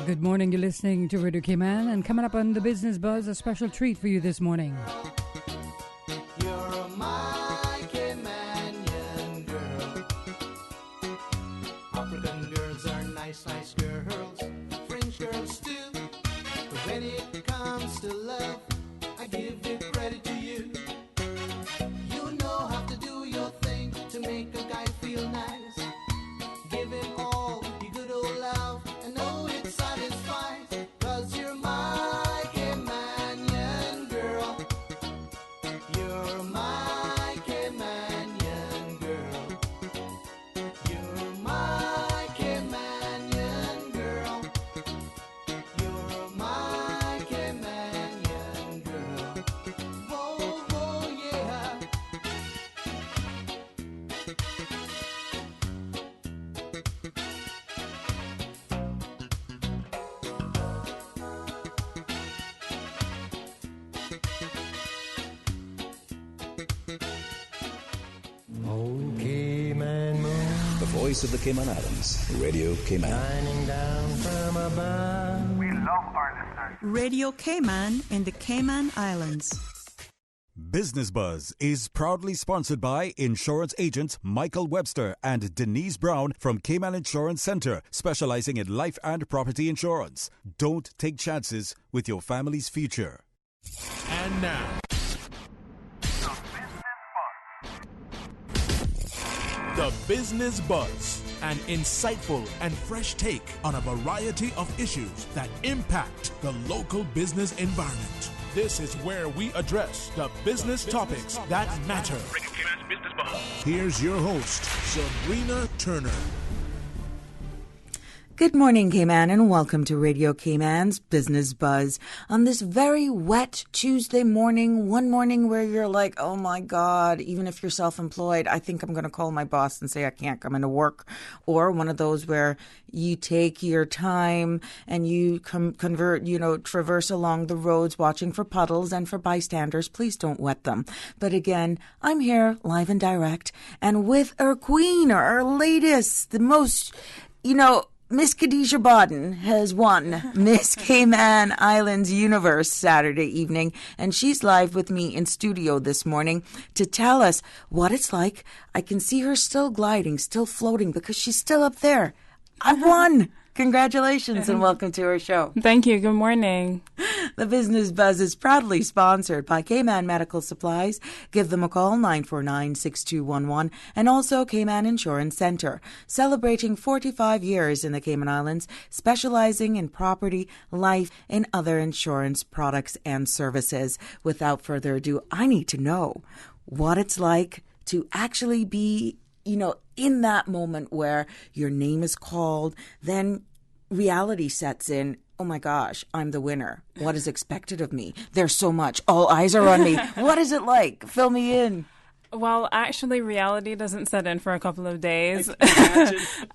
Good morning. You're listening to Radio Cayman, and coming up on the Business Buzz, a special treat for you this morning. You're my Caymanian girl. African girls are nice, nice girls. French girls too. But when it comes to love, I give the credit to you. You know how to do your thing to make a guy feel nice. Give him all your good old love and know it satisfies. 'Cause you're my Caymanian girl. You're my Caymanian girl. You're my Caymanian girl. You're my Caymanian girl. Whoa, whoa, yeah. Oh, Cayman moon, The voice of the Cayman Islands, Radio Cayman. shining down from above. We love our listeners. Radio Cayman in the Cayman Islands. Business Buzz is proudly sponsored by insurance agents Michael Webster and Denise Brown from Cayman Insurance Center, specializing in life and property insurance. Don't take chances with your family's future. And now, The Business Buzz, an insightful and fresh take on a variety of issues that impact the local business environment. This is where we address the business topics that matter. Here's your host, Sabrina Turner. Good morning, Cayman, and welcome to Radio Cayman's Business Buzz on this very wet Tuesday morning, one morning where you're like, oh my God, even if you're self-employed, I think I'm going to call my boss and say I can't come into work. Or one of those where you take your time and you traverse along the roads watching for puddles and for bystanders. Please don't wet them. But again, I'm here live and direct and with our queen, our latest, the most, Miss Khadijah Bodden has won Miss Cayman Islands Universe Saturday evening, and she's live with me in studio this morning to tell us what it's like. I can see her still gliding, still floating, because she's still up there. I've won! Congratulations and welcome to our show. Thank you. Good morning. The Business Buzz is proudly sponsored by Cayman Medical Supplies. Give them a call, 949-6211, and also Cayman Insurance Center, celebrating 45 years in the Cayman Islands, specializing in property, life, and other insurance products and services. Without further ado, I need to know what it's like to actually be, in that moment where your name is called, then reality sets in. Oh my gosh, I'm the winner. What is expected of me? There's so much. All eyes are on me. What is it like? Fill me in. Well, actually, reality doesn't set in for a couple of days.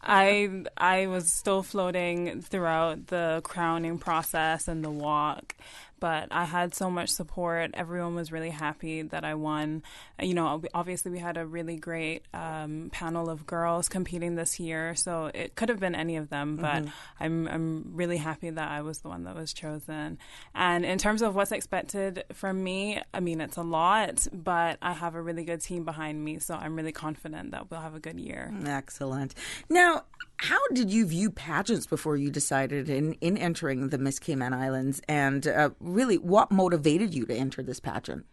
I was still floating throughout the crowning process and the walk. But I had so much support. Everyone was really happy that I won. Obviously we had a really great panel of girls competing this year, so it could have been any of them. But I'm really happy that I was the one that was chosen. And in terms of what's expected from me, I mean, it's a lot, but I have a really good team behind me, so I'm really confident that we'll have a good year. Excellent. Now, how did you view pageants before you decided in entering the Miss Cayman Islands, and really what motivated you to enter this pageant?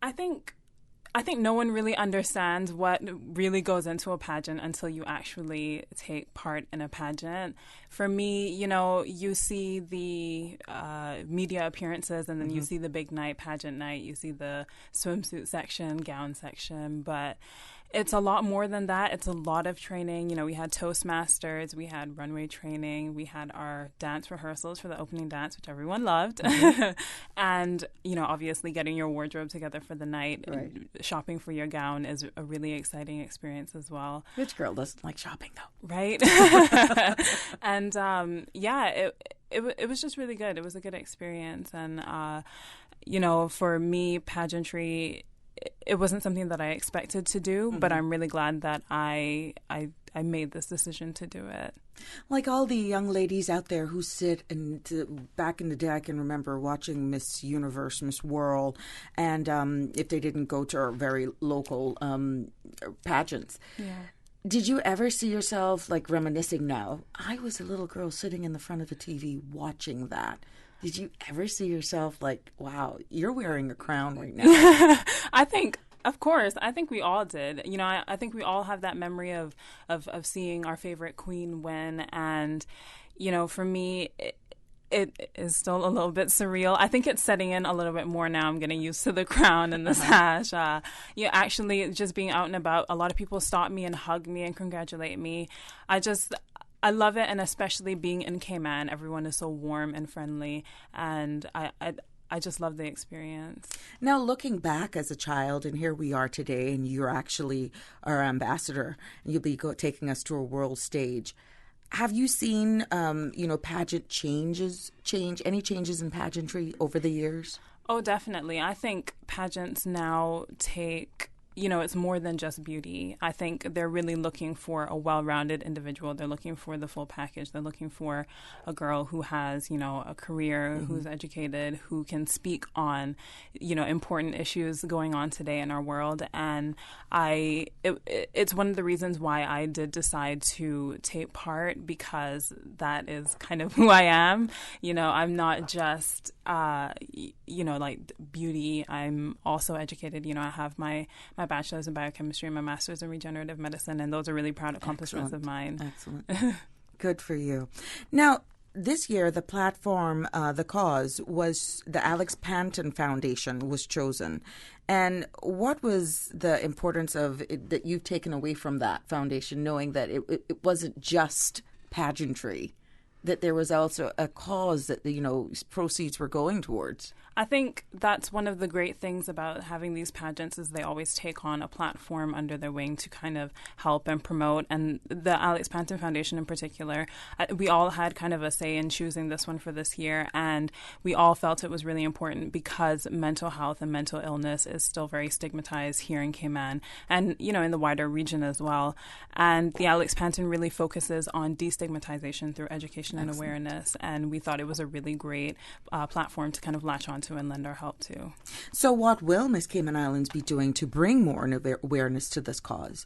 I think no one really understands what really goes into a pageant until you actually take part in a pageant. For me, you see the media appearances, and then you see the big night, pageant night, you see the swimsuit section, gown section, but it's a lot more than that. It's a lot of training. We had Toastmasters, we had runway training, we had our dance rehearsals for the opening dance, which everyone loved. And, obviously getting your wardrobe together for the night, right. Shopping for your gown is a really exciting experience as well. Which girl doesn't like shopping, though? Right? And, it was just really good. It was a good experience. And, for me, pageantry it wasn't something that I expected to do, but I'm really glad that I made this decision to do it. Like all the young ladies out there who sit and back in the day, I can remember watching Miss Universe, Miss World, and if they didn't go to our very local pageants. Yeah. Did you ever see yourself like reminiscing now? I was a little girl sitting in the front of the TV watching that. Did you ever see yourself like, wow, you're wearing a crown right now? I think, of course, I think we all did. You know, I think we all have that memory of seeing our favorite queen win. And, you know, for me, it is still a little bit surreal. I think it's setting in a little bit more now. I'm getting used to the crown and the sash. Yeah, actually, just being out and about, a lot of people stop me and hug me and congratulate me. I love it, and especially being in Cayman, everyone is so warm and friendly, and I just love the experience. Now, looking back as a child, and here we are today, and you're actually our ambassador, and you'll be taking us to a world stage. Have you seen, pageant change any changes in pageantry over the years? Oh, definitely. I think pageants now take, you know, it's more than just beauty. I think they're really looking for a well-rounded individual. They're looking for the full package. They're looking for a girl who has, you know, a career, who's educated, who can speak on, you know, important issues going on today in our world. And it's one of the reasons why I did decide to take part, because that is kind of who I am. You know, I'm not just, like beauty. I'm also educated. You know, I have my bachelor's in biochemistry and my master's in regenerative medicine, and those are really proud accomplishments of mine. Excellent. Good for you. Now, this year, the platform, the cause, was the Alex Panton Foundation was chosen. And what was the importance of it that you've taken away from that foundation, knowing that it wasn't just pageantry, that there was also a cause that, you know, proceeds were going towards? I think that's one of the great things about having these pageants is they always take on a platform under their wing to kind of help and promote. And the Alex Panton Foundation in particular, we all had kind of a say in choosing this one for this year. And we all felt it was really important because mental health and mental illness is still very stigmatized here in Cayman and, you know, in the wider region as well. And the Alex Panton really focuses on destigmatization through education and awareness. And we thought it was a really great platform to kind of latch on to and lend our help to. So what will Miss Cayman Islands be doing to bring more awareness to this cause?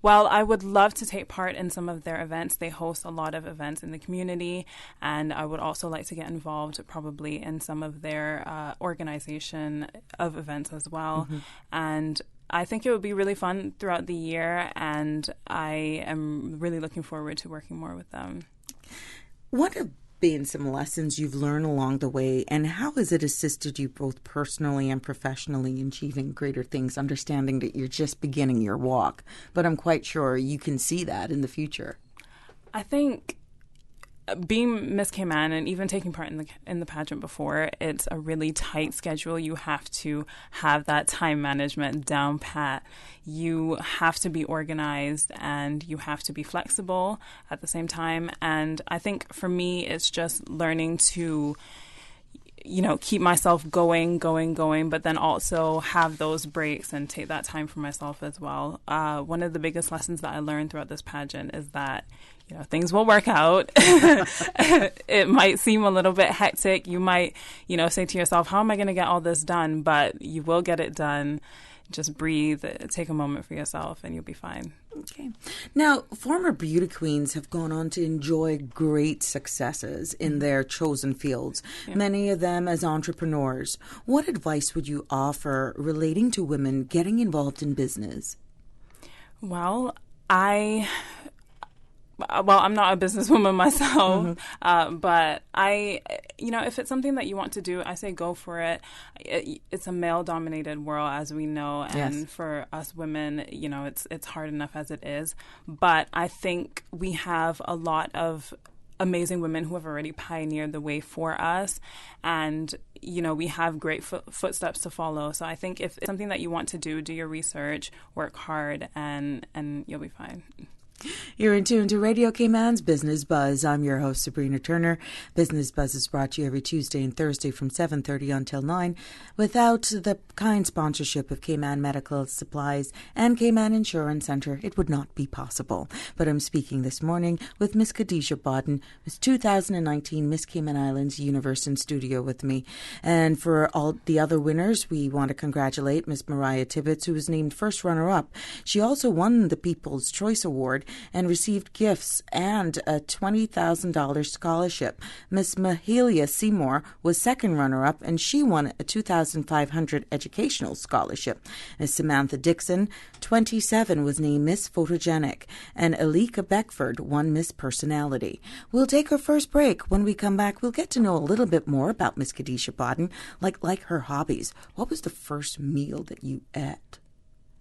Well, I would love to take part in some of their events. They host a lot of events in the community, and I would also like to get involved probably in some of their organization of events as well. And I think it would be really fun throughout the year, and I am really looking forward to working more with them. What have been some lessons you've learned along the way, and how has it assisted you both personally and professionally in achieving greater things, understanding that you're just beginning your walk, but I'm quite sure you can see that in the future? I think being Miss Cayman and even taking part in the pageant before, it's a really tight schedule. You have to have that time management down pat. You have to be organized and you have to be flexible at the same time. And I think for me, it's just learning to, you know, keep myself going, but then also have those breaks and take that time for myself as well. One of the biggest lessons that I learned throughout this pageant is that, you know, things will work out. It might seem a little bit hectic. You might, you know, say to yourself, how am I going to get all this done? But you will get it done. Just breathe, take a moment for yourself, and you'll be fine. Okay. Now, former beauty queens have gone on to enjoy great successes in their chosen fields, many of them as entrepreneurs. What advice would you offer relating to women getting involved in business? Well, I'm not a businesswoman myself, but if it's something that you want to do, I say go for it. It's a male-dominated world, as we know, and for us women, you know, it's hard enough as it is. But I think we have a lot of amazing women who have already pioneered the way for us, and you know, we have great footsteps to follow. So I think if it's something that you want to do your research, work hard, and you'll be fine. You're in tune to Radio Cayman's Business Buzz. I'm your host, Sabrina Turner. Business Buzz is brought to you every Tuesday and Thursday from 7:30 until 9. Without the kind sponsorship of Cayman Medical Supplies and Cayman Insurance Centre, it would not be possible. But I'm speaking this morning with Miss Khadijah Bodden, Miss 2019 Miss Cayman Islands Universe, in studio with me. And for all the other winners, we want to congratulate Miss Mariah Tibbetts, who was named first runner-up. She also won the People's Choice Award and received gifts and a $20,000 scholarship. Miss Mahalia Seymour was second runner-up, and she won a $2,500 educational scholarship. Miss Samantha Dixon, 27, was named Miss Photogenic, and Alika Beckford won Miss Personality. We'll take our first break. When we come back, we'll get to know a little bit more about Miss Khadijah Bodden, like her hobbies. What was the first meal that you ate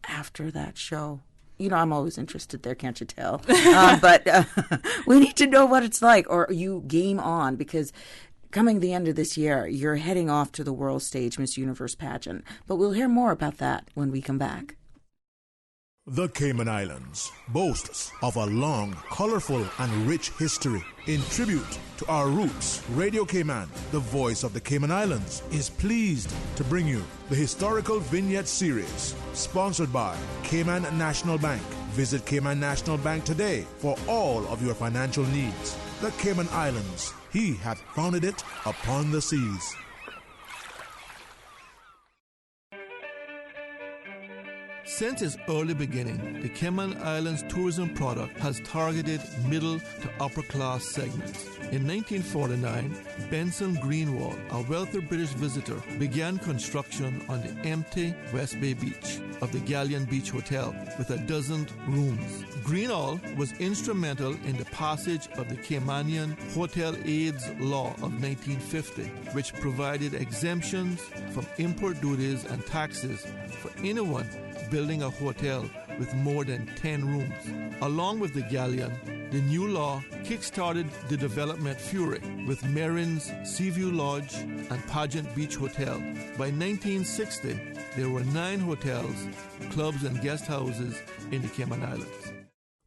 after that show? You know, I'm always interested there, can't you tell? But we need to know what it's like. Or you game on, because coming the end of this year, you're heading off to the world stage Miss Universe pageant. But we'll hear more about that when we come back. The Cayman Islands boasts of a long, colorful, and rich history. In tribute to our roots, Radio Cayman, the voice of the Cayman Islands, is pleased to bring you the Historical Vignette Series, sponsored by Cayman National Bank. Visit Cayman National Bank today for all of your financial needs. The Cayman Islands, he hath founded it upon the seas. Since its early beginning, the Cayman Islands tourism product has targeted middle to upper class segments. In 1949, Benson Greenwald, a wealthy British visitor, began construction on the empty West Bay beach of the Galleon Beach Hotel with a dozen rooms. Greenwald was instrumental in the passage of the Caymanian Hotel Aids Law of 1950, which provided exemptions from import duties and taxes for anyone building a hotel with more than 10 rooms. Along with the Galleon, the new law kick-started the development fury with Marin's Seaview Lodge and Pageant Beach Hotel. By 1960, there were 9 hotels, clubs, and guest houses in the Cayman Islands.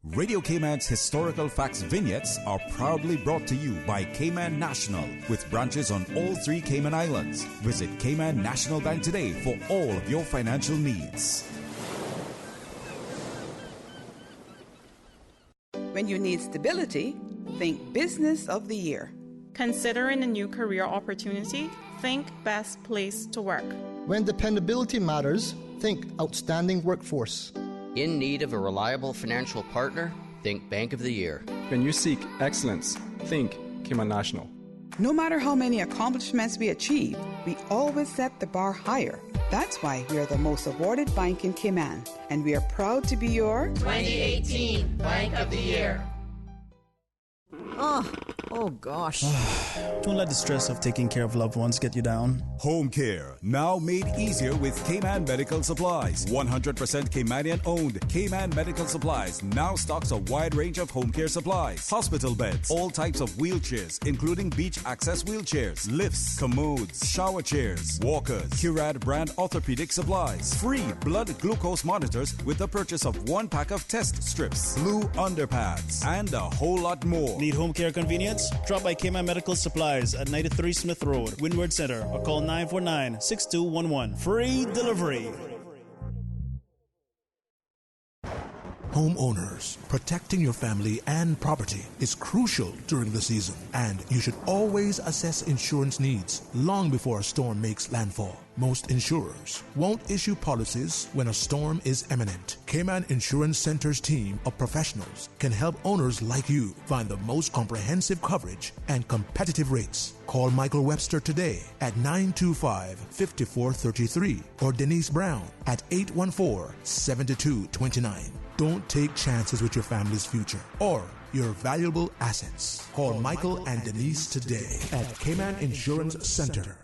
Radio Cayman's Historical Facts Vignettes are proudly brought to you by Cayman National, with branches on all 3 Cayman Islands. Visit Cayman National Bank today for all of your financial needs. When you need stability, think Business of the Year. Considering a new career opportunity, think Best Place to Work. When dependability matters, think Outstanding Workforce. In need of a reliable financial partner, think Bank of the Year. When you seek excellence, think Cayman National. No matter how many accomplishments we achieve, we always set the bar higher. That's why we are the most awarded bank in Cayman, and we are proud to be your 2018 Bank of the Year. Oh gosh. Don't let the stress of taking care of loved ones get you down. Home care, now made easier with Cayman Medical Supplies. 100% Caymanian owned. Cayman Medical Supplies now stocks a wide range of home care supplies. Hospital beds, all types of wheelchairs, including beach access wheelchairs, lifts, commodes, shower chairs, walkers, Curad brand orthopedic supplies. Free blood glucose monitors with the purchase of 1 pack of test strips, blue underpads, and a whole lot more. Need home care convenience? Drop by Cayman Medical Supplies at 93 Smith Road, Windward Center, or call 949-6211. Free delivery. Homeowners, protecting your family and property is crucial during the season, and you should always assess insurance needs long before a storm makes landfall. Most insurers won't issue policies when a storm is imminent. Cayman Insurance Center's team of professionals can help owners like you find the most comprehensive coverage and competitive rates. Call Michael Webster today at 925-5433 or Denise Brown at 814-7229. Don't take chances with your family's future or your valuable assets. Call Michael and Denise today at Cayman Insurance Center.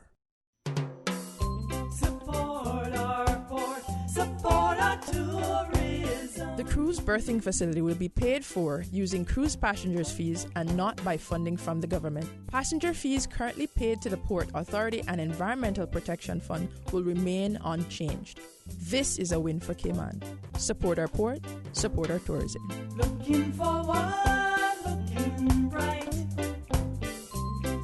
Support our port, support our tourism. The cruise birthing facility will be paid for using cruise passengers' fees and not by funding from the government. Passenger fees currently paid to the Port Authority and Environmental Protection Fund will remain unchanged. This is a win for Cayman. Support our port, support our tourism. Looking forward, looking bright.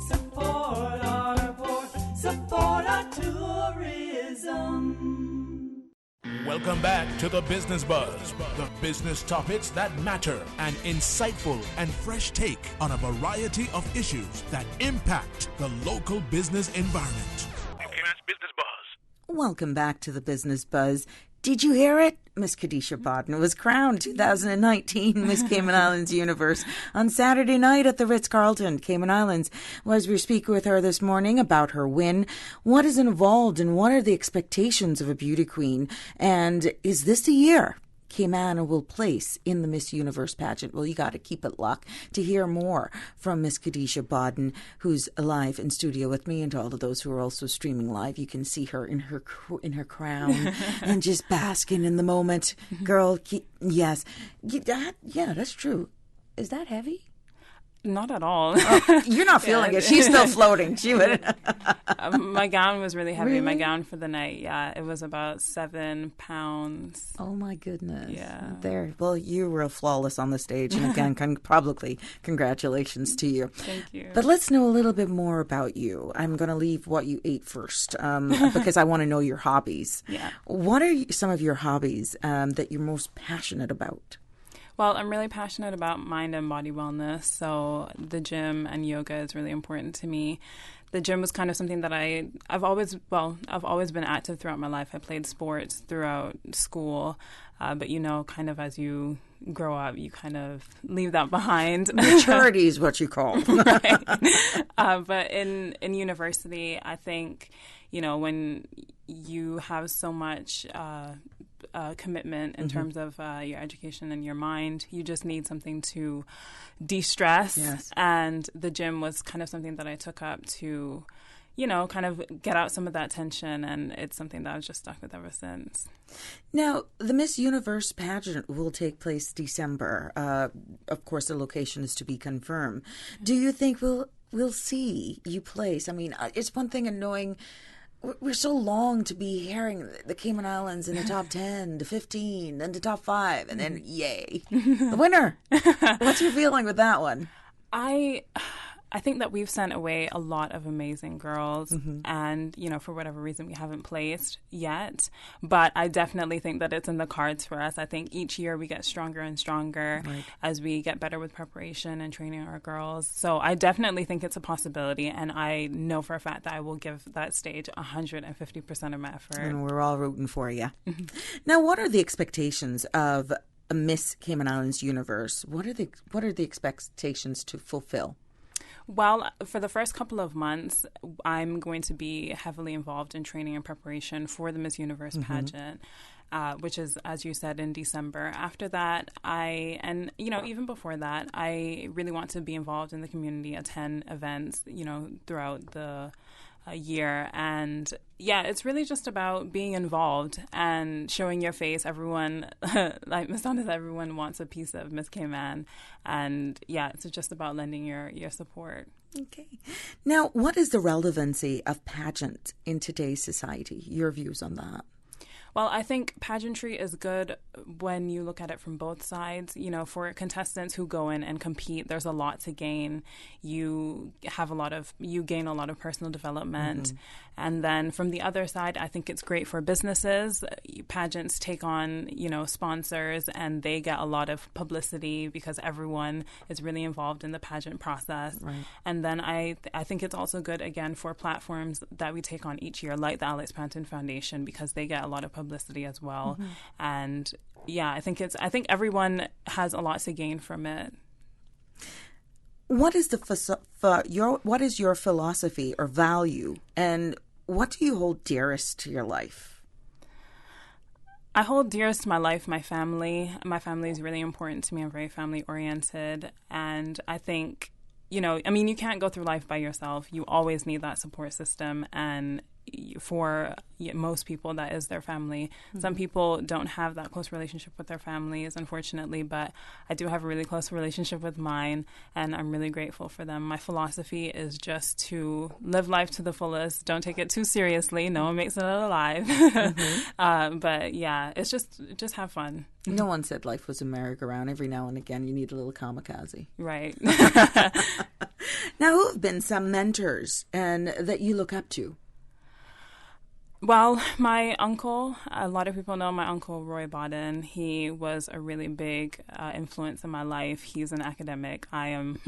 Support our port, support our tourism. Welcome back to the Business Buzz, the business topics that matter, an insightful and fresh take on a variety of issues that impact the local business environment. Business Buzz. Welcome back to the Business Buzz. Did you hear it? Miss Khadisha Bodden was crowned 2019 Miss Cayman Islands Universe on Saturday night at the Ritz-Carlton, Cayman Islands. Well, as we speak with her this morning about her win, what is involved and what are the expectations of a beauty queen? And is this the year Cayman will place in the Miss Universe pageant? Well, you got to keep it locked to hear more from Miss Khadisha Bodden, who's live in studio with me, and to all of those who are also streaming live. You can see her in her crown and just basking in the moment. Girl, yes, yeah, that's true. Is that heavy? Not at all. Oh, you're not feeling it. She's still floating. She would. My gown was really heavy. Really? My gown for the night, yeah, it was about 7 pounds. Oh my goodness. Yeah. There. Well, you were flawless on the stage, and again, publicly, congratulations to you. Thank you. But let's know a little bit more about you. I'm going to leave what you ate first, because I want to know your hobbies. Yeah. What are some of your hobbies that you're most passionate about? Well, I'm really passionate about mind and body wellness, so the gym and yoga is really important to me. The gym was kind of something that I've always been active throughout my life. I played sports throughout school, but kind of as you grow up, you kind of leave that behind. Maturity is what you call. Right. But in university, I think, when you have so much commitment in terms of your education and your mind, you just need something to de-stress. Yes. And the gym was kind of something that I took up to, kind of get out some of that tension, and it's something that I've just stuck with ever since. Now, the Miss Universe pageant will take place December. Of course, the location is to be confirmed. Do you think we'll see you place? I mean, it's one thing in knowing we're so long to be hearing the Cayman Islands in the top 10, to 15, then to top 5, and then yay, the winner. What's your feeling with that one? I think that we've sent away a lot of amazing girls, and, for whatever reason, we haven't placed yet. But I definitely think that it's in the cards for us. I think each year we get stronger and stronger as we get better with preparation and training our girls. So I definitely think it's a possibility, and I know for a fact that I will give that stage 150% of my effort. And we're all rooting for you. Now, what are the expectations of a Miss Cayman Islands Universe? What are the expectations to fulfill? Well, for the first couple of months, I'm going to be heavily involved in training and preparation for the Miss Universe pageant, which is, as you said, in December. After that, even before that, I really want to be involved in the community, attend events, throughout the year. And yeah, it's really just about being involved and showing your face. Everyone, like Miss Donna said, everyone wants a piece of Miss Cayman. And yeah, it's just about lending your support. Okay. Now, what is the relevancy of pageant in today's society? Your views on that? Well, I think pageantry is good when you look at it from both sides. For contestants who go in and compete, there's a lot to gain. You gain a lot of personal development. And then from the other side, I think it's great for businesses. Pageants take on, sponsors, and they get a lot of publicity because everyone is really involved in the pageant process. Right. And then I think it's also good, again, for platforms that we take on each year, like the Alex Panton Foundation, because they get a lot of publicity as well. And yeah, I think everyone has a lot to gain from it. What is what is your philosophy or value, and what do you hold dearest to your life? I hold dearest to my life my family. My family is really important to me. I'm very family oriented, and I think you can't go through life by yourself. You always need that support system, and for most people, that is their family. Some people don't have that close relationship with their families, unfortunately, but I do have a really close relationship with mine, and I'm really grateful for them. My philosophy is just to live life to the fullest. Don't take it too seriously. No one makes it out alive. But yeah, it's just have fun. No one said life was a merry-go-round. Every now and again, you need a little kamikaze. Right. Now, who have been some mentors and that you look up to? Well, my uncle, a lot of people know my uncle, Roy Bodden. He was a really big influence in my life. He's an academic. I am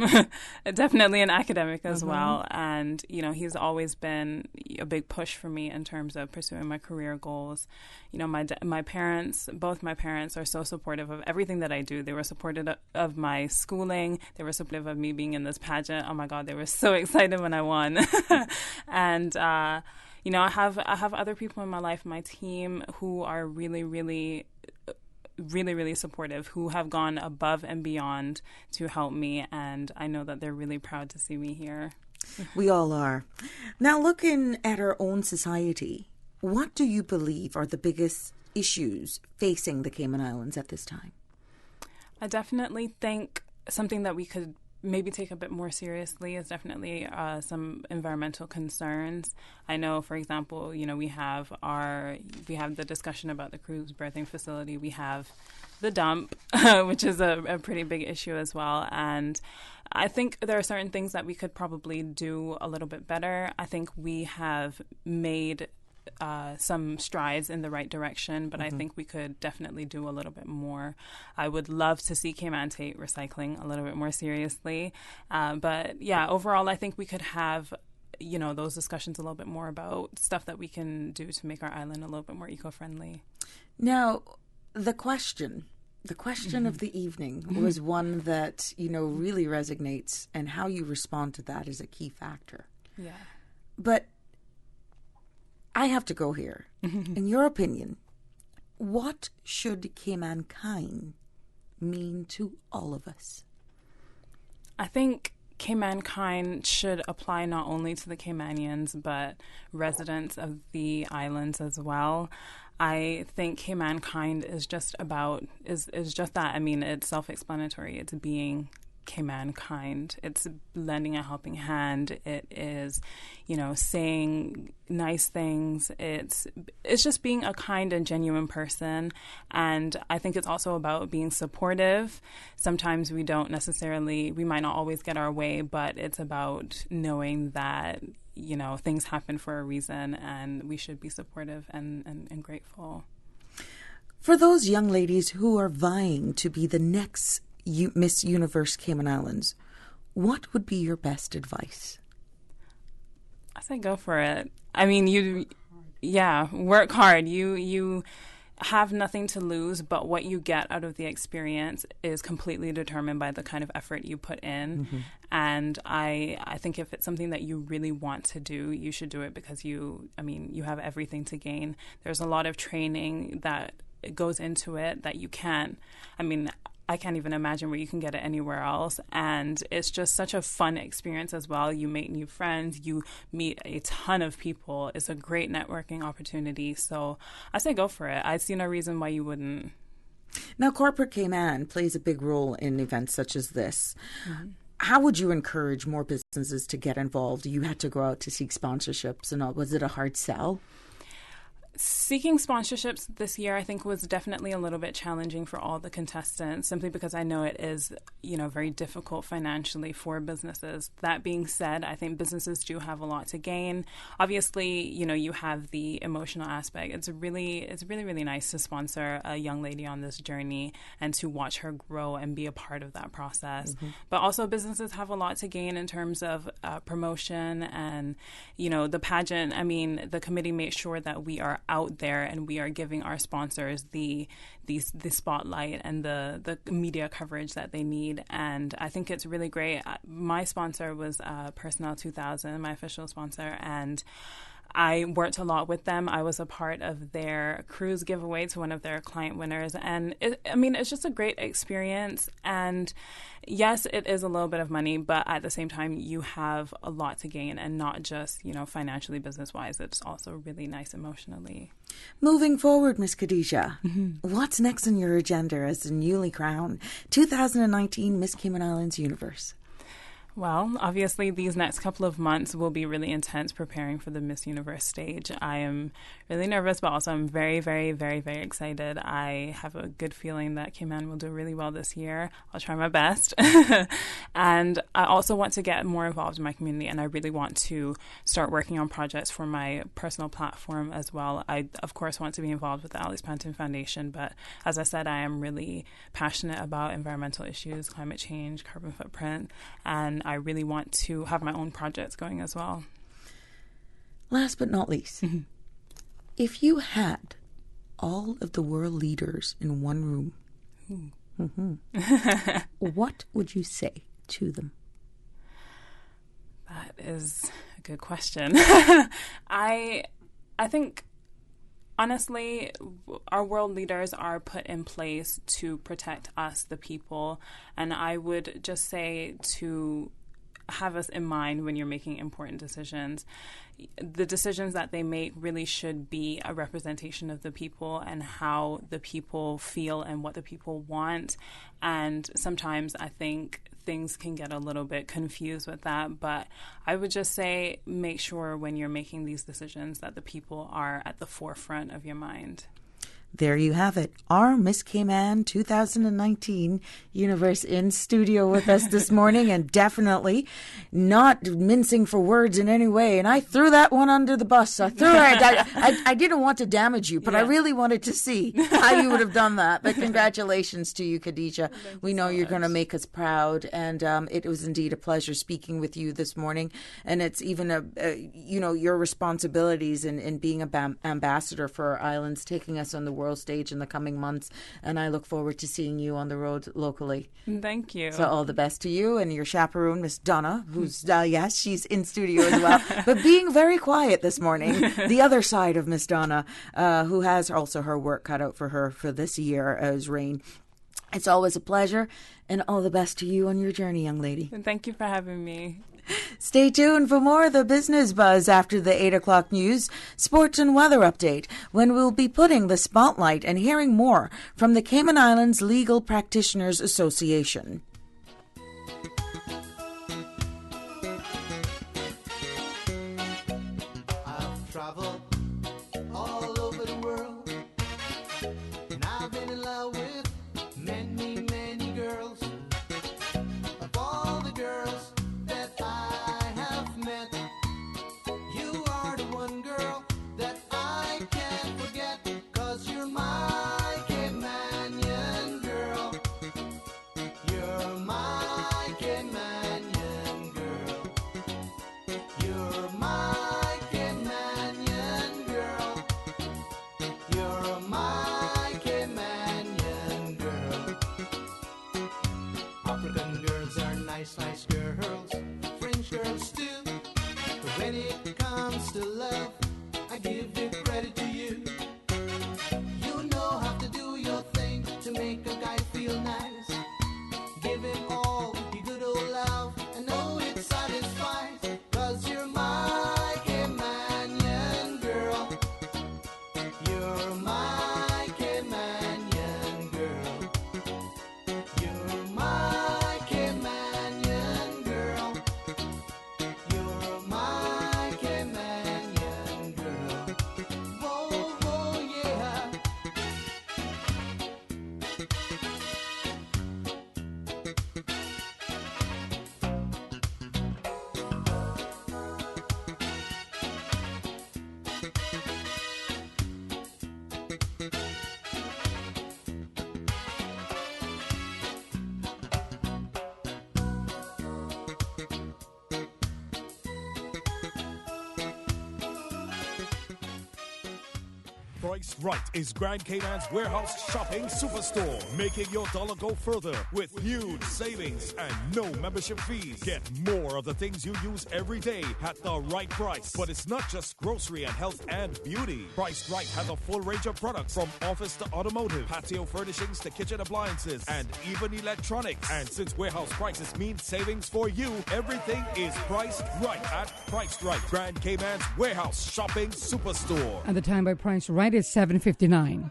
definitely an academic as well. And, you know, he's always been a big push for me in terms of pursuing my career goals. You know, my parents, both my parents are so supportive of everything that I do. They were supportive of my schooling. They were supportive of me being in this pageant. Oh, my God, they were so excited when I won. And, you know, I have other people in my life, my team, who are really, really, really, really supportive, who have gone above and beyond to help me, and I know that they're really proud to see me here. We all are. Now, looking at our own society, what do you believe are the biggest issues facing the Cayman Islands at this time? I definitely think something that we could maybe take a bit more seriously is definitely some environmental concerns. I know, for example, you know, we have the discussion about the cruise berthing facility. We have the dump, which is a pretty big issue as well. And I think there are certain things that we could probably do a little bit better. I think we have made some strides in the right direction, but I think we could definitely do a little bit more. I would love to see Cayman take recycling a little bit more seriously. But yeah, overall, I think we could have, you know, those discussions a little bit more about stuff that we can do to make our island a little bit more eco-friendly. Now, the question of the evening was one that, you know, really resonates, and how you respond to that is a key factor. Yeah. But I have to go here. In your opinion, what should Caymankind mean to all of us? I think Caymankind should apply not only to the Caymanians, but residents of the islands as well. I think Caymankind is just just that. I mean, it's self-explanatory. It's being Caymankind. It's lending a helping hand. It is, you know, saying nice things. It's just being a kind and genuine person. And I think it's also about being supportive. Sometimes we might not always get our way, but it's about knowing that, you know, things happen for a reason, and we should be supportive and grateful. For those young ladies who are vying to be the next Miss Universe Cayman Islands, what would be your best advice? I say go for it. I mean, work hard. You have nothing to lose, but what you get out of the experience is completely determined by the kind of effort you put in. And I think if it's something that you really want to do, you should do it, because you have everything to gain. There's a lot of training that goes into it that you can't. I can't even imagine where you can get it anywhere else. And it's just such a fun experience as well. You make new friends. You meet a ton of people. It's a great networking opportunity. So I say go for it. I see no reason why you wouldn't. Now, Corporate Cayman plays a big role in events such as this. How would you encourage more businesses to get involved? You had to go out to seek sponsorships and all. Was it a hard sell? Seeking sponsorships this year, I think, was definitely a little bit challenging for all the contestants, simply because I know it is, very difficult financially for businesses. That being said, I think businesses do have a lot to gain. Obviously, you have the emotional aspect. It's really, really nice to sponsor a young lady on this journey and to watch her grow and be a part of that process. But also, businesses have a lot to gain in terms of promotion and, the pageant. The committee made sure that we are out there and we are giving our sponsors the spotlight and the media coverage that they need, and I think it's really great. My sponsor was Personnel 2000, my official sponsor, and I worked a lot with them. I was a part of their cruise giveaway to one of their client winners. And it's just a great experience. And yes, it is a little bit of money, but at the same time, you have a lot to gain, and not just, financially, business-wise. It's also really nice emotionally. Moving forward, Miss Khadija, what's next on your agenda as the newly crowned 2019 Miss Cayman Islands Universe? Well, obviously, these next couple of months will be really intense preparing for the Miss Universe stage. I am really nervous, but also I'm very, very, very, very excited. I have a good feeling that Cayman will do really well this year. I'll try my best. And I also want to get more involved in my community, and I really want to start working on projects for my personal platform as well. I, of course, want to be involved with the Alice Panton Foundation, but as I said, I am really passionate about environmental issues, climate change, carbon footprint, and I really want to have my own projects going as well. Last but not least, if you had all of the world leaders in one room, what would you say to them? That is a good question. I think, honestly, our world leaders are put in place to protect us, the people, and I would just say to have us in mind when you're making important decisions. The decisions that they make really should be a representation of the people and how the people feel and what the people want. And sometimes I think things can get a little bit confused with that, but I would just say make sure when you're making these decisions that the people are at the forefront of your mind. There you have it. Our Miss Cayman 2019 Universe in studio with us this morning, and definitely not mincing for words in any way. And I threw that one under the bus. I didn't want to damage you, but I really wanted to see how you would have done that. But congratulations to you, Khadija. We know you're going to make us proud. And it was indeed a pleasure speaking with you this morning. And it's even your responsibilities in being an ambassador for our islands, taking us on the world stage in the coming months, and I look forward to seeing you on the road locally. Thank you. So all the best to you and your chaperone, Miss Donna, who's yes, she's in studio as well, but being very quiet this morning. The other side of Miss Donna, who has also her work cut out for her for this year as Rain. It's always a pleasure, and all the best to you on your journey, young lady. And thank you for having me. Stay tuned for more of the Business Buzz after the 8 o'clock news, sports and weather update, when we'll be putting the spotlight and hearing more from the Cayman Islands Legal Practitioners Association. I've traveled all over the world, and I've been in love with many, many girls. Of all the girls that I have met, you are the one girl that I can't forget, 'cause you're my Caymanian girl. You're my Caymanian girl. You're my Caymanian girl. You're my Caymanian girl. African girls are nice, nice girls. French girls too. But when it comes to love, I give it credit to you. You know how to do your thing to make a guy feel nice. Give him all your good old love and know it satisfies. 'Cause you're my Caymanian girl. You're my Caymanian girl. You're my Caymanian girl. You're my Caymanian girl. Whoa, whoa. Priced Right is Grand Cayman's warehouse shopping superstore, making your dollar go further with huge savings and no membership fees. Get more of the things you use every day at the right price. But it's not just grocery and health and beauty. Priced Right has a full range of products from office to automotive, patio furnishings to kitchen appliances, and even electronics. And since warehouse prices mean savings for you, everything is priced right at Priced Right, Grand Cayman's warehouse shopping superstore. And the time by Price Right is 7:59.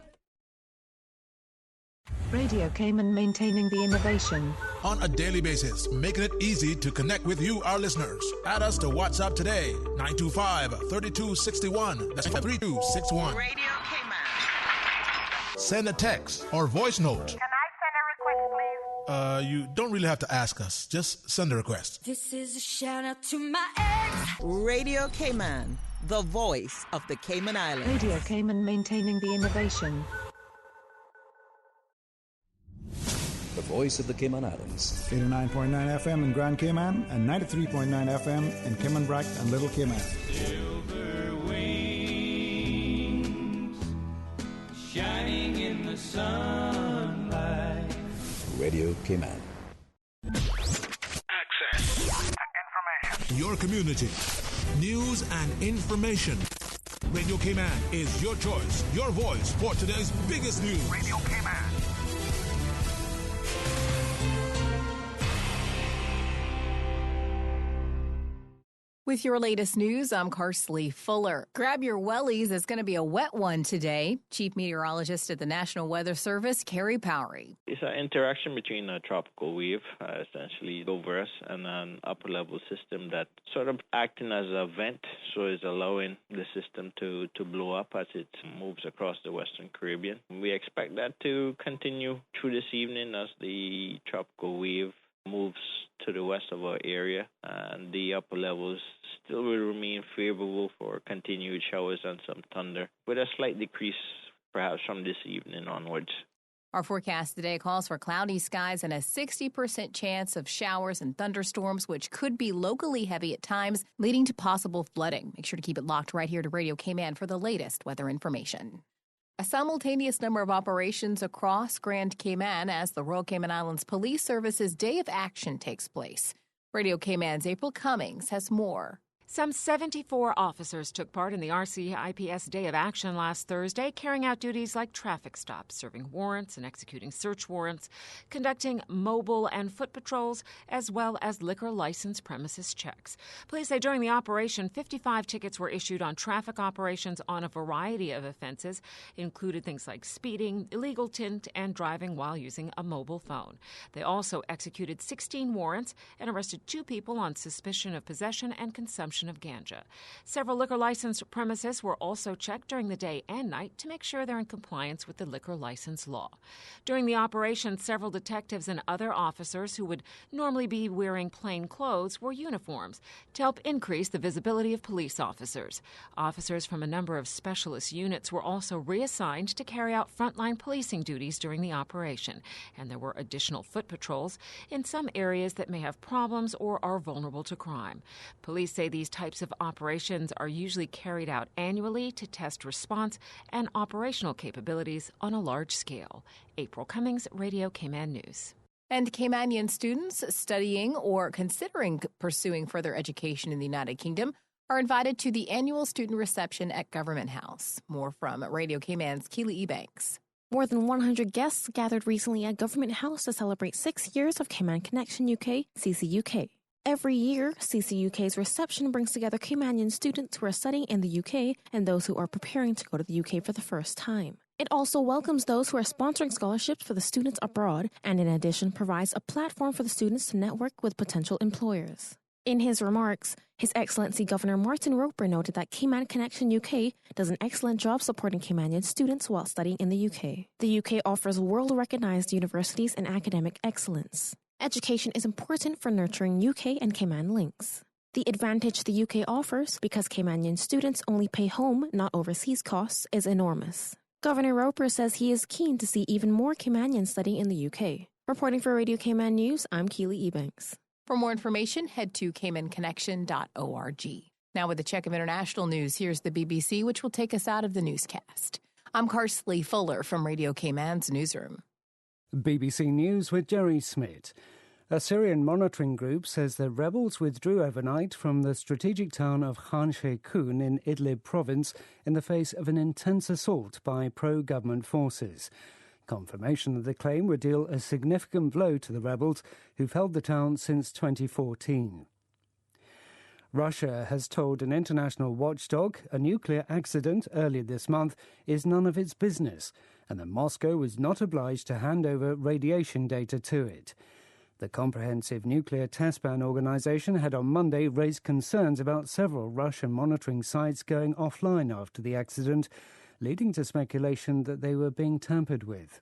Radio Cayman, maintaining the innovation. On a daily basis, making it easy to connect with you, our listeners. Add us to WhatsApp today, 925-3261. That's 3261. Radio Cayman. Send a text or voice note. Can I send a request, please? You don't really have to ask us. Just send a request. This is a shout out to my ex. Radio Cayman, the voice of the Cayman Islands. Radio Cayman, maintaining the innovation. The voice of the Cayman Islands. 89.9 FM in Grand Cayman and 93.9 FM in Cayman Brac and Little Cayman. Silver wings shining in the sunlight. Radio Cayman. Access. Information. Your community. News and information. Radio Cayman is your choice, your voice for today's biggest news. Radio Cayman. With your latest news, I'm Karsley Fuller. Grab your wellies. It's going to be a wet one today. Chief Meteorologist at the National Weather Service, Carrie Powery. It's an interaction between a tropical wave, essentially over us, and an upper-level system that sort of acting as a vent, so it's allowing the system to blow up as it moves across the Western Caribbean. We expect that to continue through this evening as the tropical wave moves to the west of our area, and the upper levels still will remain favorable for continued showers and some thunder, with a slight decrease perhaps from this evening onwards. Our forecast today calls for cloudy skies and a 60% chance of showers and thunderstorms, which could be locally heavy at times, leading to possible flooding. Make sure to keep it locked right here to Radio Cayman for the latest weather information. A simultaneous number of operations across Grand Cayman as the Royal Cayman Islands Police Service's Day of Action takes place. Radio Cayman's April Cummings has more. Some 74 officers took part in the RCIPS Day of Action last Thursday, carrying out duties like traffic stops, serving warrants and executing search warrants, conducting mobile and foot patrols, as well as liquor license premises checks. Police say during the operation, 55 tickets were issued on traffic operations on a variety of offenses, included things like speeding, illegal tint, and driving while using a mobile phone. They also executed 16 warrants and arrested 2 people on suspicion of possession and consumption of ganja. Several liquor license premises were also checked during the day and night to make sure they're in compliance with the liquor license law. During the operation, several detectives and other officers who would normally be wearing plain clothes wore uniforms to help increase the visibility of police officers. Officers from a number of specialist units were also reassigned to carry out frontline policing duties during the operation, and there were additional foot patrols in some areas that may have problems or are vulnerable to crime. Police say these types of operations are usually carried out annually to test response and operational capabilities on a large scale. April Cummings, Radio Cayman News. And Caymanian students studying or considering pursuing further education in the United Kingdom are invited to the annual student reception at Government House. More from Radio Cayman's Keely Ebanks. More than 100 guests gathered recently at Government House to celebrate 6 years of Cayman Connection UK, CCUK. Every year, CCUK's reception brings together Caymanian students who are studying in the UK and those who are preparing to go to the UK for the first time. It also welcomes those who are sponsoring scholarships for the students abroad and in addition provides a platform for the students to network with potential employers. In his remarks, His Excellency Governor Martin Roper noted that Cayman Connection UK does an excellent job supporting Caymanian students while studying in the UK. The UK offers world-recognized universities and academic excellence. Education is important for nurturing UK and Cayman links. The advantage the UK offers, because Caymanian students only pay home, not overseas costs, is enormous. Governor Roper says he is keen to see even more Caymanians studying in the UK. Reporting for Radio Cayman News, I'm Keely Ebanks. For more information, head to caymanconnection.org. Now with a check of international news, here's the BBC, which will take us out of the newscast. I'm Karsley Fuller from Radio Cayman's newsroom. BBC News with Jerry Smith. A Syrian monitoring group says the rebels withdrew overnight from the strategic town of Khan Sheikhoun in Idlib province in the face of an intense assault by pro-government forces. Confirmation of the claim would deal a significant blow to the rebels, who've held the town since 2014. Russia has told an international watchdog a nuclear accident earlier this month is none of its business, and that Moscow was not obliged to hand over radiation data to it. The Comprehensive Nuclear Test Ban Organization had on Monday raised concerns about several Russian monitoring sites going offline after the accident, leading to speculation that they were being tampered with.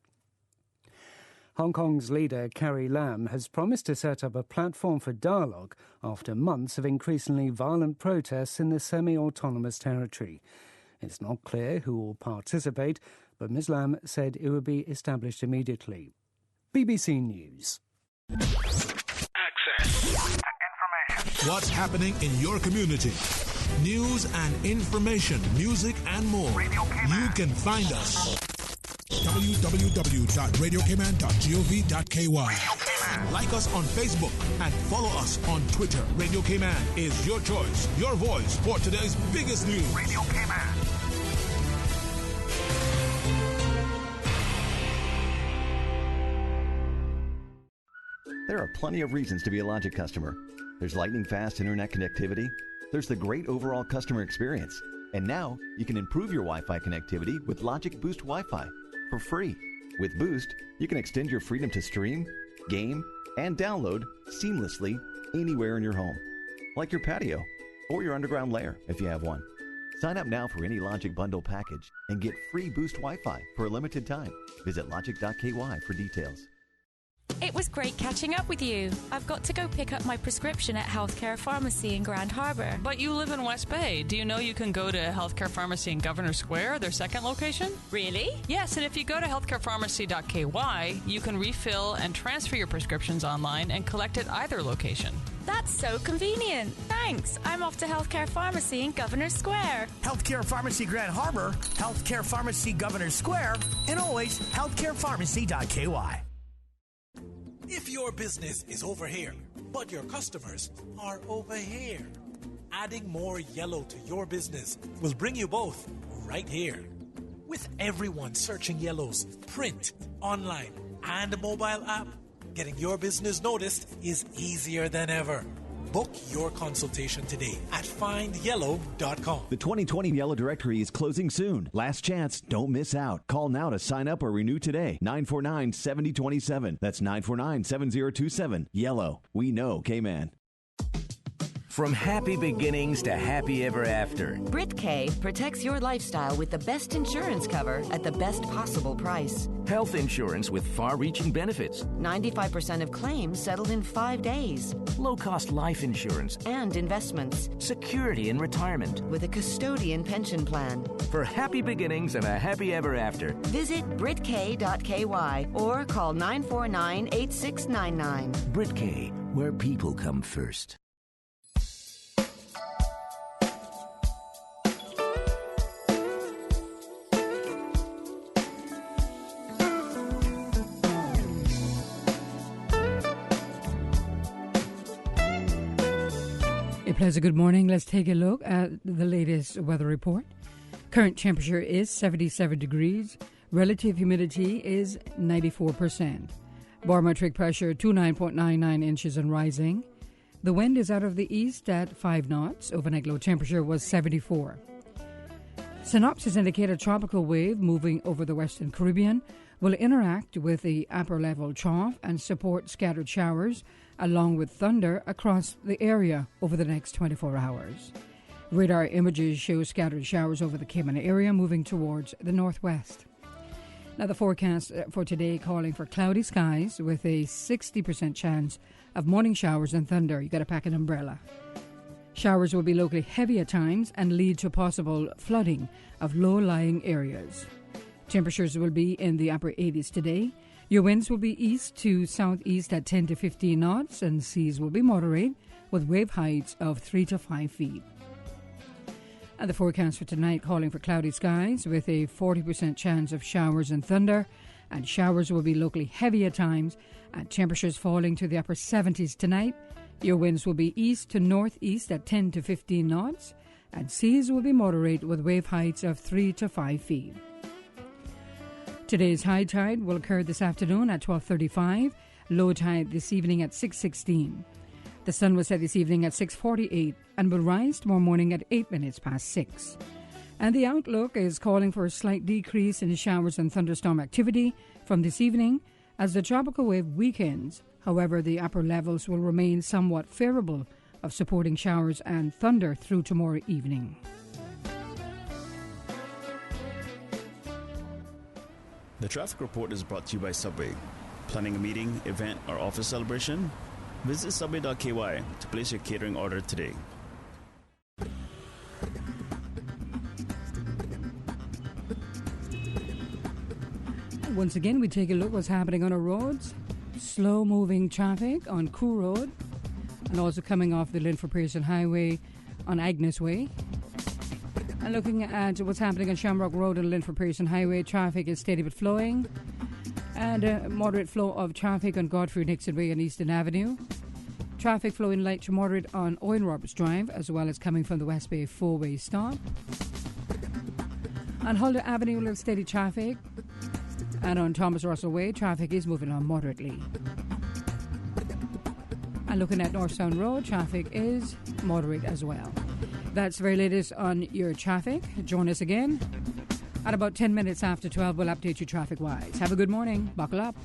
Hong Kong's leader, Carrie Lam, has promised to set up a platform for dialogue after months of increasingly violent protests in the semi-autonomous territory. It's not clear who will participate, but Ms. Lam said it would be established immediately. BBC News. Access. Information. What's happening in your community? News and information, music and more. You can find us. www.radiocayman.gov.ky. Like us on Facebook and follow us on Twitter. Radio Cayman is your choice, your voice for today's biggest news. Radio Cayman. There are plenty of reasons to be a Logic customer. There's lightning-fast internet connectivity. There's the great overall customer experience. And now, you can improve your Wi-Fi connectivity with Logic Boost Wi-Fi for free. With Boost, you can extend your freedom to stream, game, and download seamlessly anywhere in your home, like your patio or your underground lair if you have one. Sign up now for any Logic Bundle package and get free Boost Wi-Fi for a limited time. Visit logic.ky for details. It was great catching up with you. I've got to go pick up my prescription at Healthcare Pharmacy in Grand Harbor. But you live in West Bay. Do you know you can go to Healthcare Pharmacy in Governor Square, their second location? Really? Yes, and if you go to healthcarepharmacy.ky, you can refill and transfer your prescriptions online and collect at either location. That's so convenient. Thanks. I'm off to Healthcare Pharmacy in Governor Square. Healthcare Pharmacy Grand Harbor, Healthcare Pharmacy Governor Square, and always healthcarepharmacy.ky. If your business is over here, but your customers are over here, adding more yellow to your business will bring you both right here. With everyone searching yellows, print, online, and mobile app, getting your business noticed is easier than ever. Book your consultation today at findyellow.com. The 2020 Yellow Directory is closing soon. Last chance. Don't miss out. Call now to sign up or renew today. 949-7027. That's 949-7027. Yellow. We know K-Man. From happy beginnings to happy ever after. BritK protects your lifestyle with the best insurance cover at the best possible price. Health insurance with far-reaching benefits. 95% of claims settled in 5 days. Low-cost life insurance. And investments. Security in retirement. With a custodian pension plan. For happy beginnings and a happy ever after. Visit BritK.ky or call 949-8699. BritK, where people come first. A pleasant good morning. Let's take a look at the latest weather report. Current temperature is 77 degrees. Relative humidity is 94%. Barometric pressure 29.99 inches and rising. The wind is out of the east at 5 knots. Overnight low temperature was 74. Synopsis indicate a tropical wave moving over the Western Caribbean will interact with the upper level trough and support scattered showers along with thunder across the area over the next 24 hours. Radar images show scattered showers over the Cayman area moving towards the northwest. Now the forecast for today calling for cloudy skies with a 60% chance of morning showers and thunder. You got to pack an umbrella. Showers will be locally heavy at times and lead to possible flooding of low-lying areas. Temperatures will be in the upper 80s today. Your winds will be east to southeast at 10 to 15 knots and seas will be moderate with wave heights of 3 to 5 feet. And the forecast for tonight calling for cloudy skies with a 40% chance of showers and thunder. And showers will be locally heavy at times, and temperatures falling to the upper 70s tonight. Your winds will be east to northeast at 10 to 15 knots, and seas will be moderate with wave heights of 3 to 5 feet. Today's high tide will occur this afternoon at 12:35, low tide this evening at 6:16. The sun will set this evening at 6:48 and will rise tomorrow morning at 8 minutes past 6. And the outlook is calling for a slight decrease in showers and thunderstorm activity from this evening as the tropical wave weakens. However, the upper levels will remain somewhat favorable of supporting showers and thunder through tomorrow evening. The traffic report is brought to you by Subway. Planning a meeting, event, or office celebration? Visit subway.ky to place your catering order today. Once again, we take a look what's happening on our roads. Slow-moving traffic on Koo Road and also coming off the Linford Pearson Highway on Agnes Way. And looking at what's happening on Shamrock Road and Linford Pearson Highway, traffic is steady but flowing. And a moderate flow of traffic on Godfrey Nixon Way and Eastern Avenue. Traffic flowing light to moderate on Owen Roberts Drive, as well as coming from the West Bay four-way stop. On Huldah Avenue, a little steady traffic. And on Thomas Russell Way, traffic is moving on moderately. And looking at North Sound Road, traffic is moderate as well. That's the very latest on your traffic. Join us again at about 10 minutes after 12. We'll update you traffic-wise. Have a good morning. Buckle up.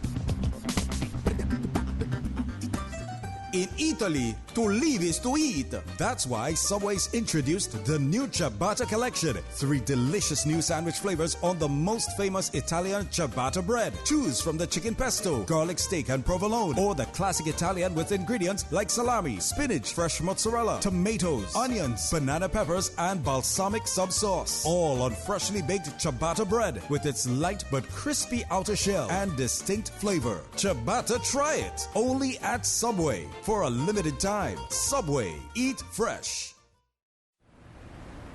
In Italy, to live is to eat. That's why Subway's introduced the new ciabatta collection. 3 delicious new sandwich flavors on the most famous Italian ciabatta bread. Choose from the chicken pesto, garlic steak and provolone, or the classic Italian with ingredients like salami, spinach, fresh mozzarella, tomatoes, onions, banana peppers, and balsamic sub sauce. All on freshly baked ciabatta bread with its light but crispy outer shell and distinct flavor. Ciabatta, try it. Only at Subway. For a limited time. Subway. Eat fresh.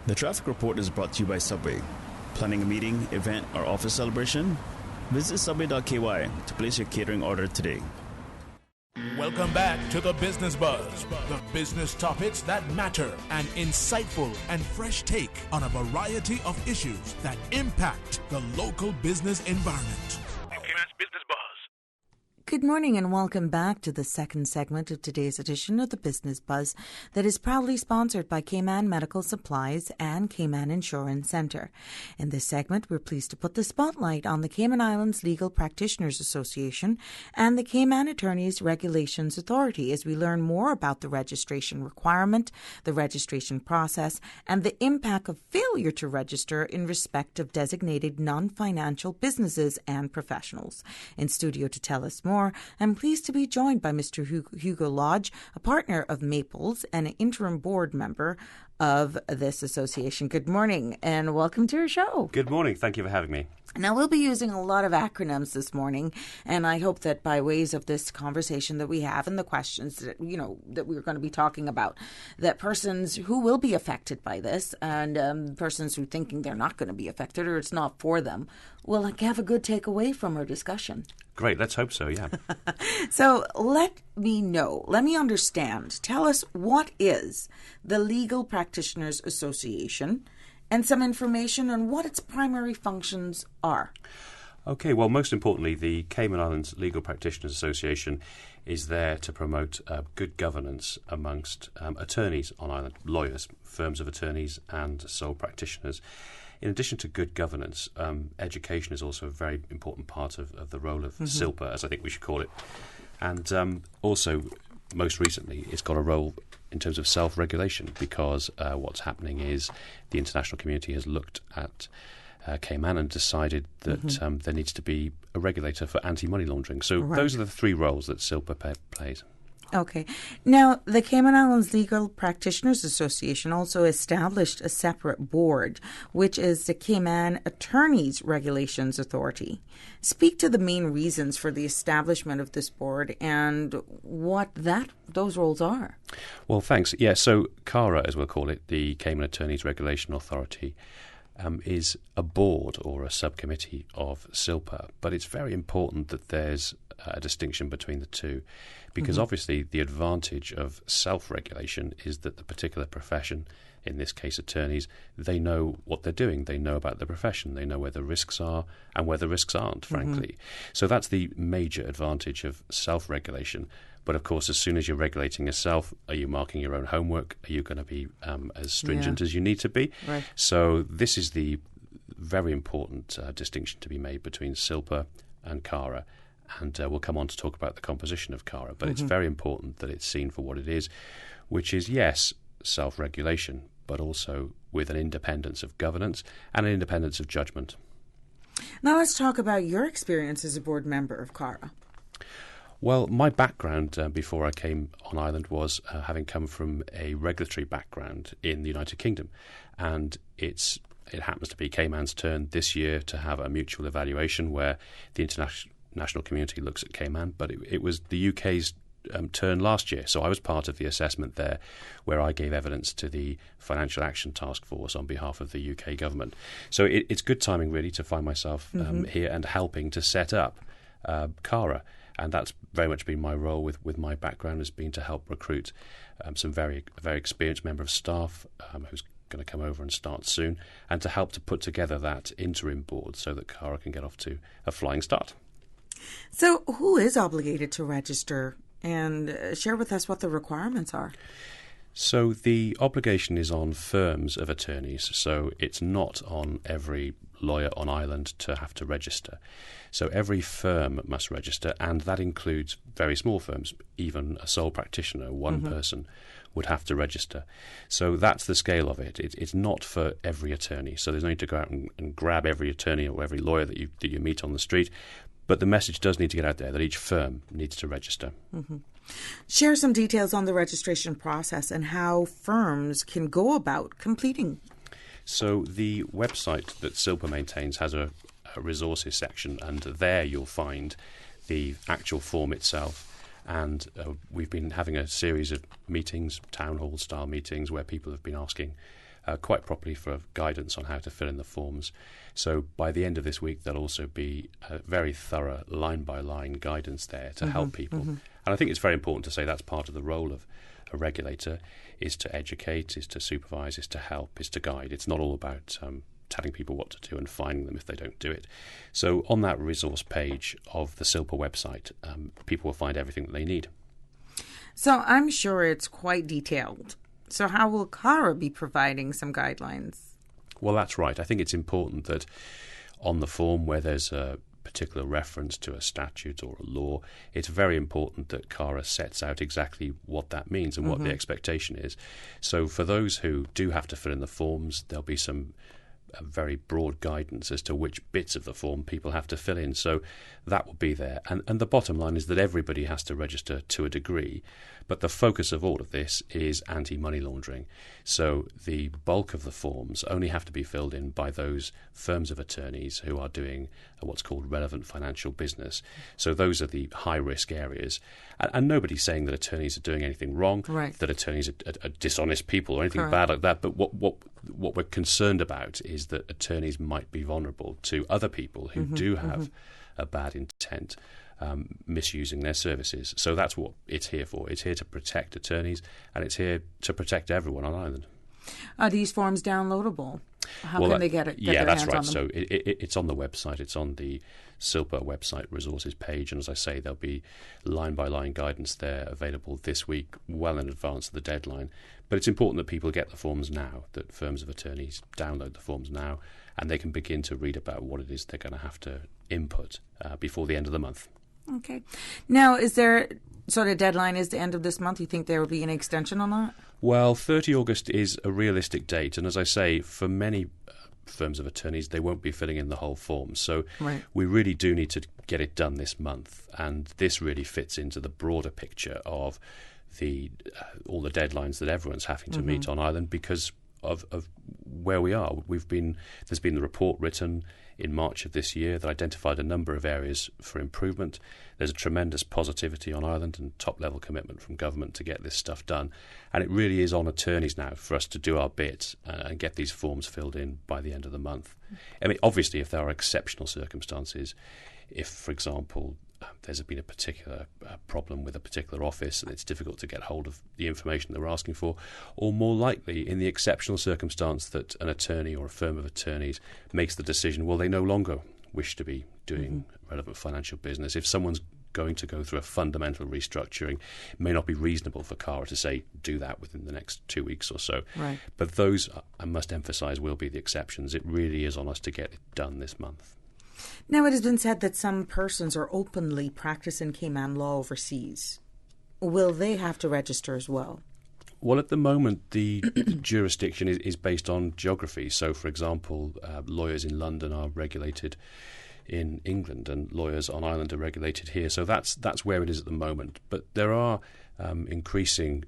The traffic report is brought to you by Subway. Planning a meeting, event, or office celebration? Visit subway.ky to place your catering order today. Welcome back to the Business Buzz, the business topics that matter, an insightful and fresh take on a variety of issues that impact the local business environment. Business Buzz. Good morning and welcome back to the second segment of today's edition of the Business Buzz that is proudly sponsored by Cayman Medical Supplies and Cayman Insurance Centre. In this segment, we're pleased to put the spotlight on the Cayman Islands Legal Practitioners Association and the Cayman Attorneys Regulations Authority as we learn more about the registration requirement, the registration process, and the impact of failure to register in respect of designated non-financial businesses and professionals. In studio to tell us more, I'm pleased to be joined by Mr. Hugo Lodge, a partner of Maples and an interim board member of this association. Good morning and welcome to our show. Good morning. Thank you for having me. Now, we'll be using a lot of acronyms this morning, and I hope that by ways of this conversation that we have and the questions that, that we're going to be talking about, that persons who will be affected by this and persons who thinking they're not going to be affected or it's not for them will have a good takeaway from our discussion. Great. Let's hope so, yeah. So let me understand. Tell us, what is the Legal Practitioners Association, and some information on what its primary functions are. Okay, well, most importantly, the Cayman Islands Legal Practitioners Association is there to promote good governance amongst attorneys on island, lawyers, firms of attorneys and sole practitioners. In addition to good governance, education is also a very important part of the role of SILPA, as I think we should call it. And also, most recently, it's got a role in terms of self-regulation, because what's happening is the international community has looked at Cayman and decided that there needs to be a regulator for anti-money laundering. So those are the 3 roles that SILPA plays. Okay. Now, the Cayman Islands Legal Practitioners Association also established a separate board, which is the Cayman Attorneys Regulations Authority. Speak to the main reasons for the establishment of this board and what those roles are. Well, thanks. Yeah, so CARA, as we'll call it, the Cayman Attorneys Regulation Authority, is a board or a subcommittee of SILPA, but it's very important that there's a distinction between the two, because obviously the advantage of self-regulation is that the particular profession, in this case attorneys, they know what they're doing, they know about the profession, they know where the risks are and where the risks aren't, frankly. So that's the major advantage of self-regulation. But of course, as soon as you're regulating yourself, are you marking your own homework? Are you going to be as stringent as you need to be? Right. So this is the very important distinction to be made between SILPA and CARA. And we'll come on to talk about the composition of CARA. But it's very important that it's seen for what it is, which is, yes, self-regulation, but also with an independence of governance and an independence of judgment. Now let's talk about your experience as a board member of CARA. Well, my background before I came on Ireland was having come from a regulatory background in the United Kingdom. And it happens to be Cayman's turn this year to have a mutual evaluation where the international community looks at Cayman, but it was the UK's turn last year. So I was part of the assessment there where I gave evidence to the Financial Action Task Force on behalf of the UK government. So it's good timing, really, to find myself here and helping to set up CARA. And that's very much been my role with my background, has been to help recruit some very experienced member of staff who's going to come over and start soon, and to help to put together that interim board so that CARA can get off to a flying start. So who is obligated to register? And share with us what the requirements are. So the obligation is on firms of attorneys, so it's not on every lawyer on Ireland to have to register. So every firm must register, and that includes very small firms. Even a sole practitioner, one person, would have to register. So that's the scale of it. It's not for every attorney, so there's no need to go out and grab every attorney or every lawyer that you meet on the street. But the message does need to get out there that each firm needs to register. Share some details on the registration process and how firms can go about completing. So the website that SILPA maintains has a resources section, and there you'll find the actual form itself. And we've been having a series of meetings, town hall style meetings, where people have been asking quite properly for guidance on how to fill in the forms. So by the end of this week, there'll also be a very thorough line-by-line guidance there to help people. And I think it's very important to say that's part of the role of a regulator, is to educate, is to supervise, is to help, is to guide. It's not all about telling people what to do and fining them if they don't do it. So on that resource page of the SILPA website, people will find everything that they need. So I'm sure it's quite detailed. So how will CARA be providing some guidelines? Well, that's right. I think it's important that on the form where there's a particular reference to a statute or a law, it's very important that CARA sets out exactly what that means and what the expectation is. So for those who do have to fill in the forms, there'll be some very broad guidance as to which bits of the form people have to fill in. So that will be there. And the bottom line is that everybody has to register to a degree. But the focus of all of this is anti-money laundering. So the bulk of the forms only have to be filled in by those firms of attorneys who are doing what's called relevant financial business. So those are the high-risk areas. And nobody's saying that attorneys are doing anything wrong, that attorneys are dishonest people or anything bad like that. But what we're concerned about is that attorneys might be vulnerable to other people who do have a bad intent, misusing their services. So that's what it's here for. It's here to protect attorneys, and it's here to protect everyone on Ireland. Are these forms downloadable? How can they get it? Yeah, that's right. So it's on the website. It's on the SILPA website resources page. And as I say, there'll be line-by-line guidance there available this week, well in advance of the deadline. But it's important that people get the forms now, that firms of attorneys download the forms now, and they can begin to read about what it is they're going to have to input before the end of the month. Okay. Now, is there sort of deadline is the end of this month? You think there will be an extension on that? Well, 30 August is a realistic date. And as I say, for many firms of attorneys, they won't be filling in the whole form. So we really do need to get it done this month. And this really fits into the broader picture of all the deadlines that everyone's having to meet on Ireland, because of where we are. There's been the report written in March of this year that identified a number of areas for improvement. There's a tremendous positivity on Ireland and top-level commitment from government to get this stuff done. And it really is on attorneys now for us to do our bit and get these forms filled in by the end of the month. I mean, obviously, if there are exceptional circumstances, if, for example, there's been a particular problem with a particular office and it's difficult to get hold of the information that we're asking for, or more likely in the exceptional circumstance that an attorney or a firm of attorneys makes the decision, well, they no longer wish to be doing relevant financial business. If someone's going to go through a fundamental restructuring, it may not be reasonable for CARA to say, do that within the next 2 weeks or so. Right. But those, I must emphasise, will be the exceptions. It really is on us to get it done this month. Now, it has been said that some persons are openly practicing Cayman law overseas. Will they have to register as well? Well, at the moment, the jurisdiction is based on geography. So, for example, lawyers in London are regulated in England and lawyers on Ireland are regulated here. So that's where it is at the moment. But there are increasing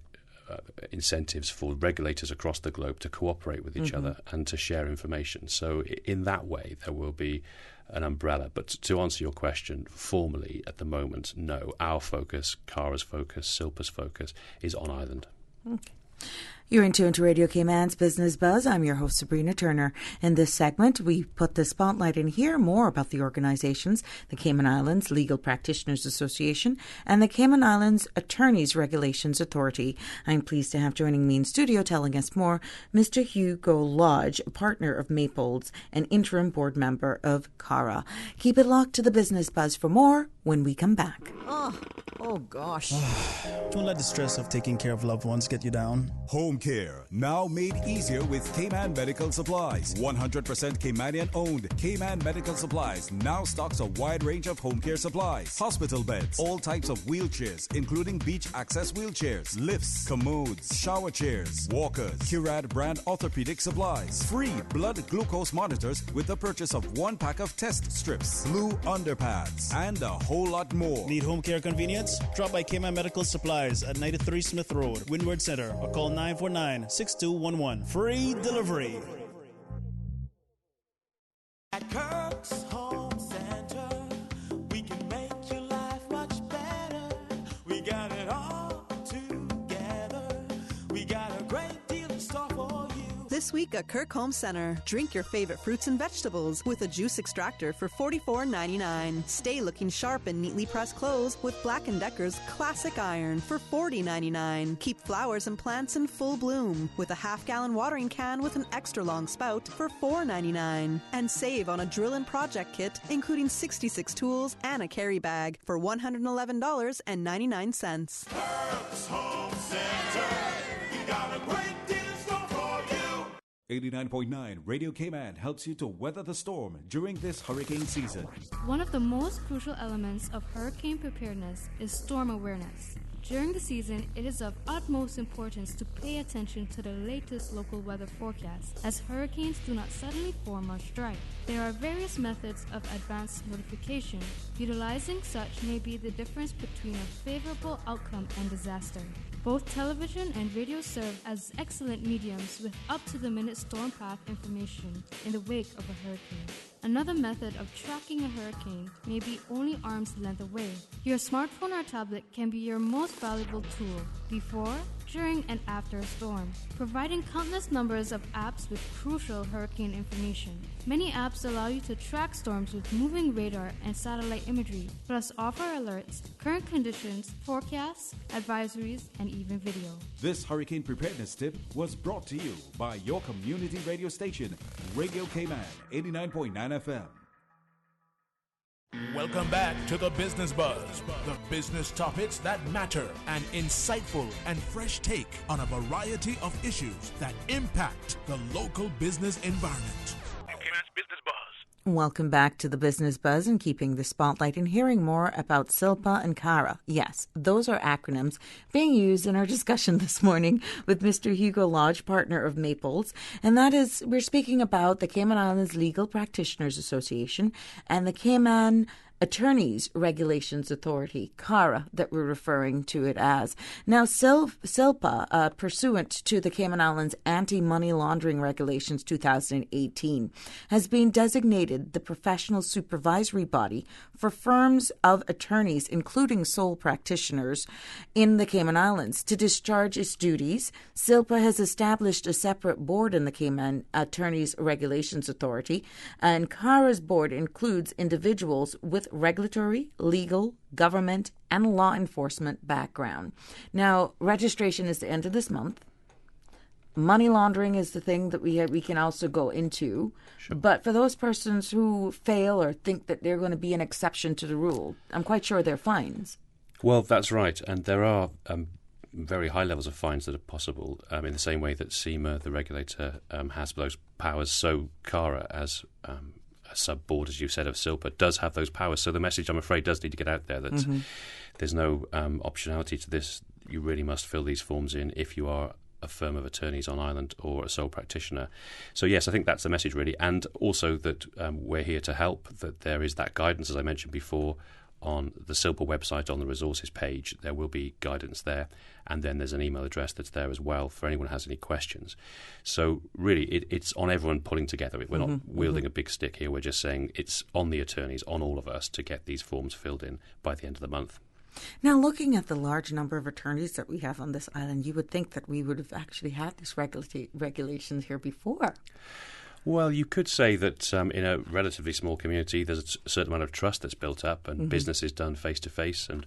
incentives for regulators across the globe to cooperate with each other and to share information. So in that way, there will be an umbrella. But to answer your question, formally, at the moment, no. Our focus, CARA's focus, SILPA's focus is on Ireland. Okay. You're in tune to Radio Cayman's Business Buzz. I'm your host, Sabrina Turner. In this segment, we put the spotlight and hear more about the organizations, the Cayman Islands Legal Practitioners Association and the Cayman Islands Attorneys Regulations Authority. I'm pleased to have joining me in studio telling us more, Mr. Hugo Lodge, partner of Maples and interim board member of CARA. Keep it locked to the Business Buzz for more when we come back. Oh gosh. Don't let the stress of taking care of loved ones get you down. Home care, now made easier with Cayman Medical Supplies. 100% Caymanian owned. Cayman Medical Supplies now stocks a wide range of home care supplies. Hospital beds, all types of wheelchairs, including beach access wheelchairs, lifts, commodes, shower chairs, walkers, Curad brand orthopedic supplies, free blood glucose monitors with the purchase of 1 pack of test strips, blue underpads, and a whole lot more. Need home care convenience? Drop by Cayman Medical Supplies at 93 Smith Road, Windward Center, or call 949-6211. Free delivery. At Kirk's Home Center, we can make your life much better. We got it all together. We got a great deal in store for you. This week at Kirk Home Center, drink your favorite fruits and vegetables with a juice extractor for $44.99. Stay looking sharp in neatly pressed clothes with Black & Decker's Classic Iron for $40.99. Keep flowers and plants in full bloom with a half-gallon watering can with an extra long spout for $4.99. And save on a drill and project kit, including 66 tools and a carry bag for $111.99. Kirk's Home Center, we got a great deal in store for you. 89.9 Radio Cayman helps you to weather the storm during this hurricane season. One of the most crucial elements of hurricane preparedness is storm awareness. During the season, it is of utmost importance to pay attention to the latest local weather forecasts, as hurricanes do not suddenly form or strike. There are various methods of advanced notification. Utilizing such may be the difference between a favorable outcome and disaster. Both television and radio serve as excellent mediums with up-to-the-minute storm path information in the wake of a hurricane. Another method of tracking a hurricane may be only arm's length away. Your smartphone or tablet can be your most valuable tool before, during, and after a storm, providing countless numbers of apps with crucial hurricane information. Many apps allow you to track storms with moving radar and satellite imagery, plus offer alerts, current conditions, forecasts, advisories, and even video. This hurricane preparedness tip was brought to you by your community radio station, Radio Cayman 89.9 FM. Welcome back to the Business Buzz, the business topics that matter, an insightful and fresh take on a variety of issues that impact the local business environment. Business Buzz. Welcome back to the Business Buzz and keeping the spotlight and hearing more about SILPA and CARA. Yes, those are acronyms being used in our discussion this morning with Mr. Hugo Lodge, partner of Maples. And that is, we're speaking about the Cayman Islands Legal Practitioners Association and the Cayman Attorneys Regulations Authority, CARA, that we're referring to it as. Now, SILPA, pursuant to the Cayman Islands Anti-Money Laundering Regulations 2018, has been designated the professional supervisory body for firms of attorneys, including sole practitioners, in the Cayman Islands. To discharge its duties, SILPA has established a separate board in the Cayman Attorneys Regulations Authority, and CARA's board includes individuals with regulatory, legal, government, and law enforcement background. Now, registration is the end of this month. Money laundering is the thing that we can also go into. Sure. But for those persons who fail or think that they're going to be an exception to the rule, I'm quite sure there are fines. Well, that's right. And there are very high levels of fines that are possible, in the same way that SEMA, the regulator, has those powers. So CARA, as a sub-board, as you said, of SILPA, does have those powers. So the message, I'm afraid, does need to get out there that there's no optionality to this. You really must fill these forms in if you are a firm of attorneys on island or a sole practitioner. So yes, I think that's the message really. And also that we're here to help, that there is that guidance, as I mentioned before, on the SILPA website, on the resources page. There will be guidance there. And then there's an email address that's there as well for anyone who has any questions. So really, it's on everyone pulling together. We're not wielding a big stick here. We're just saying it's on the attorneys, on all of us, to get these forms filled in by the end of the month. Now, looking at the large number of attorneys that we have on this island, you would think that we would have actually had these regulations here before. Well, you could say that in a relatively small community, there's a certain amount of trust that's built up, and business is done face-to-face, and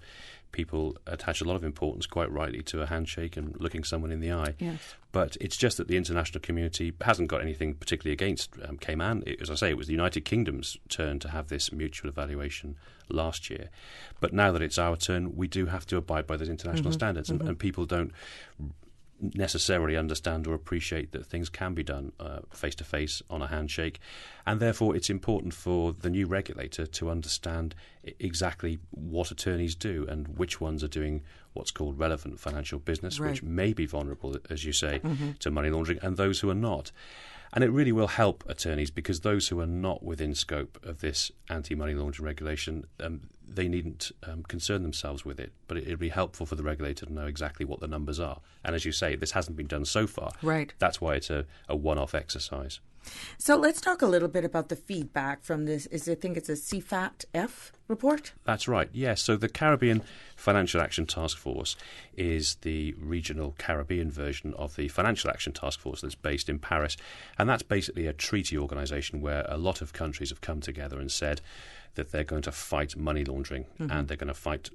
people attach a lot of importance, quite rightly, to a handshake and looking someone in the eye. Yes. But it's just that the international community hasn't got anything particularly against Cayman. As I say, it was the United Kingdom's turn to have this mutual evaluation last year. But now that it's our turn, we do have to abide by those international standards, and people don't necessarily understand or appreciate that things can be done face-to-face on a handshake, and therefore it's important for the new regulator to understand exactly what attorneys do and which ones are doing what's called relevant financial business, which may be vulnerable, as you say, to money laundering, and those who are not. And it really will help attorneys, because those who are not within scope of this anti-money laundering regulation, they needn't concern themselves with it. But it'll be helpful for the regulator to know exactly what the numbers are. And as you say, this hasn't been done so far. Right. That's why it's a one-off exercise. So let's talk a little bit about the feedback from this. I think it's a CFAT-F report? That's right, yes. So the Caribbean Financial Action Task Force is the regional Caribbean version of the Financial Action Task Force that's based in Paris. And that's basically a treaty organisation where a lot of countries have come together and said that they're going to fight money laundering and they're going to fight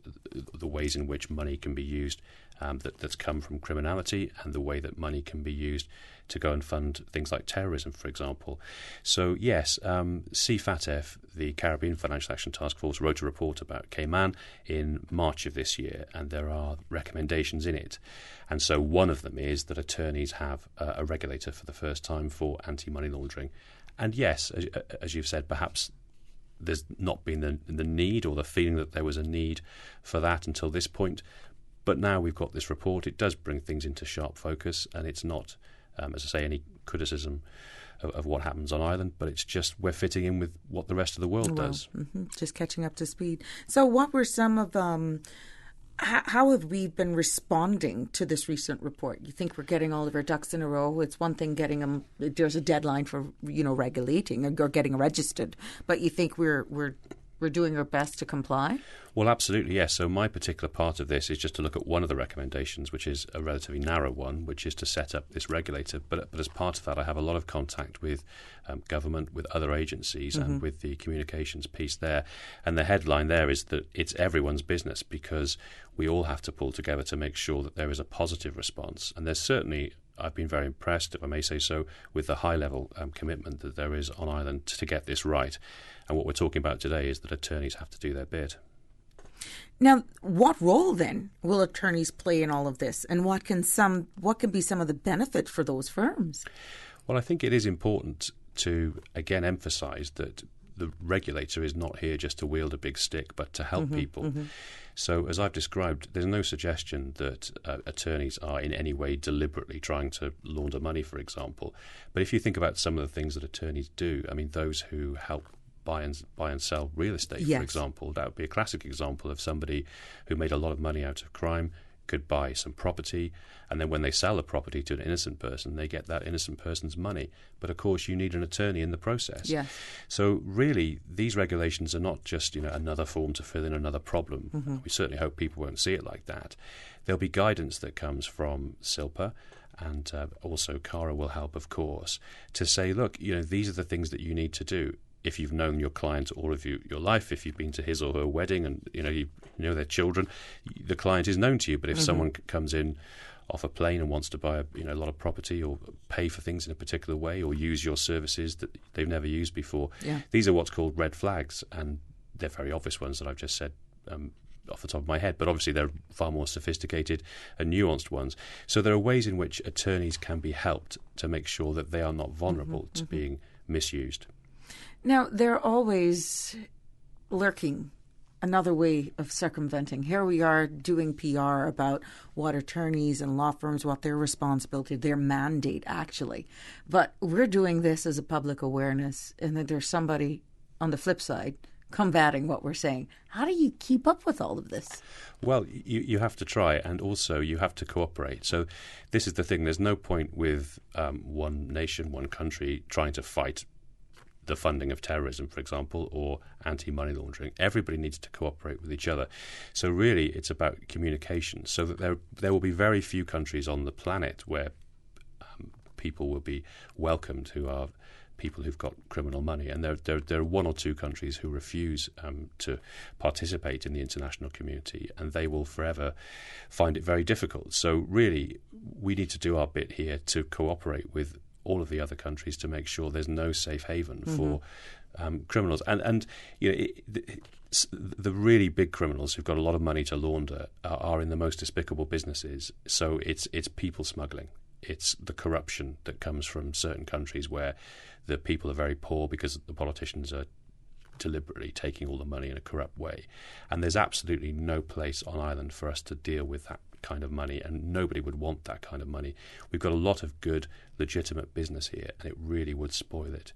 the ways in which money can be used that's come from criminality, and the way that money can be used to go and fund things like terrorism, for example. So yes, CFAT-F, the Caribbean Financial Action Task Force, wrote a report about Cayman in March of this year, and there are recommendations in it. And so one of them is that attorneys have a regulator for the first time for anti-money laundering. And yes, as you've said, perhaps there's not been the need or the feeling that there was a need for that until this point. But now we've got this report. It does bring things into sharp focus, and it's not, as I say, any criticism of what happens on Ireland, but it's just we're fitting in with what the rest of the world does. Just catching up to speed. So what were some of how have we been responding to this recent report? You think we're getting all of our ducks in a row? It's one thing getting them. There's a deadline for regulating or getting registered, but you think we're doing our best to comply? Well, absolutely, yes. So my particular part of this is just to look at one of the recommendations, which is a relatively narrow one, which is to set up this regulator. But as part of that, I have a lot of contact with government, with other agencies, and with the communications piece there. And the headline there is that it's everyone's business, because we all have to pull together to make sure that there is a positive response. And there's certainly, I've been very impressed, if I may say so, with the high-level commitment that there is on Ireland to get this right. And what we're talking about today is that attorneys have to do their bit. Now, what role then will attorneys play in all of this, and what can be some of the benefit for those firms? Well, I think it is important to again emphasise that the regulator is not here just to wield a big stick, but to help people. So, as I've described, there's no suggestion that attorneys are in any way deliberately trying to launder money, for example. But if you think about some of the things that attorneys do, I mean, those who help buy and sell real estate, Yes. for example. That would be a classic example of somebody who made a lot of money out of crime, could buy some property, and then when they sell the property to an innocent person, they get that innocent person's money. But of course, you need an attorney in the process. Yes. So really, these regulations are not just another form to fill in another problem. Mm-hmm. We certainly hope people won't see it like that. There'll be guidance that comes from SILPA, and also CARA will help, of course, to say, look, these are the things that you need to do. If you've known your client all of your life, if you've been to his or her wedding and you know their children, the client is known to you. But if someone comes in off a plane and wants to buy a lot of property or pay for things in a particular way or use your services that they've never used before, these are what's called red flags, and they're very obvious ones that I've just said off the top of my head, but obviously they're far more sophisticated and nuanced ones. So there are ways in which attorneys can be helped to make sure that they are not vulnerable to being misused. Now, they're always lurking another way of circumventing. Here we are doing PR about what attorneys and law firms, what their responsibility, their mandate, actually. But we're doing this as a public awareness, and then there's somebody on the flip side combating what we're saying. How do you keep up with all of this? Well, you have to try, and also you have to cooperate. So this is the thing. There's no point with one nation, one country trying to fight the funding of terrorism, for example, or anti-money laundering. Everybody needs to cooperate with each other. So really, it's about communication, so that there will be very few countries on the planet where people will be welcomed who are people who've got criminal money. And there are one or two countries who refuse to participate in the international community, and they will forever find it very difficult. So really, we need to do our bit here to cooperate with all of the other countries to make sure there's no safe haven for criminals. And the really big criminals who've got a lot of money to launder are in the most despicable businesses. So it's people smuggling. It's the corruption that comes from certain countries where the people are very poor because the politicians are deliberately taking all the money in a corrupt way. And there's absolutely no place on Ireland for us to deal with that kind of money, and nobody would want that kind of money. We've got a lot of good, legitimate business here, and it really would spoil it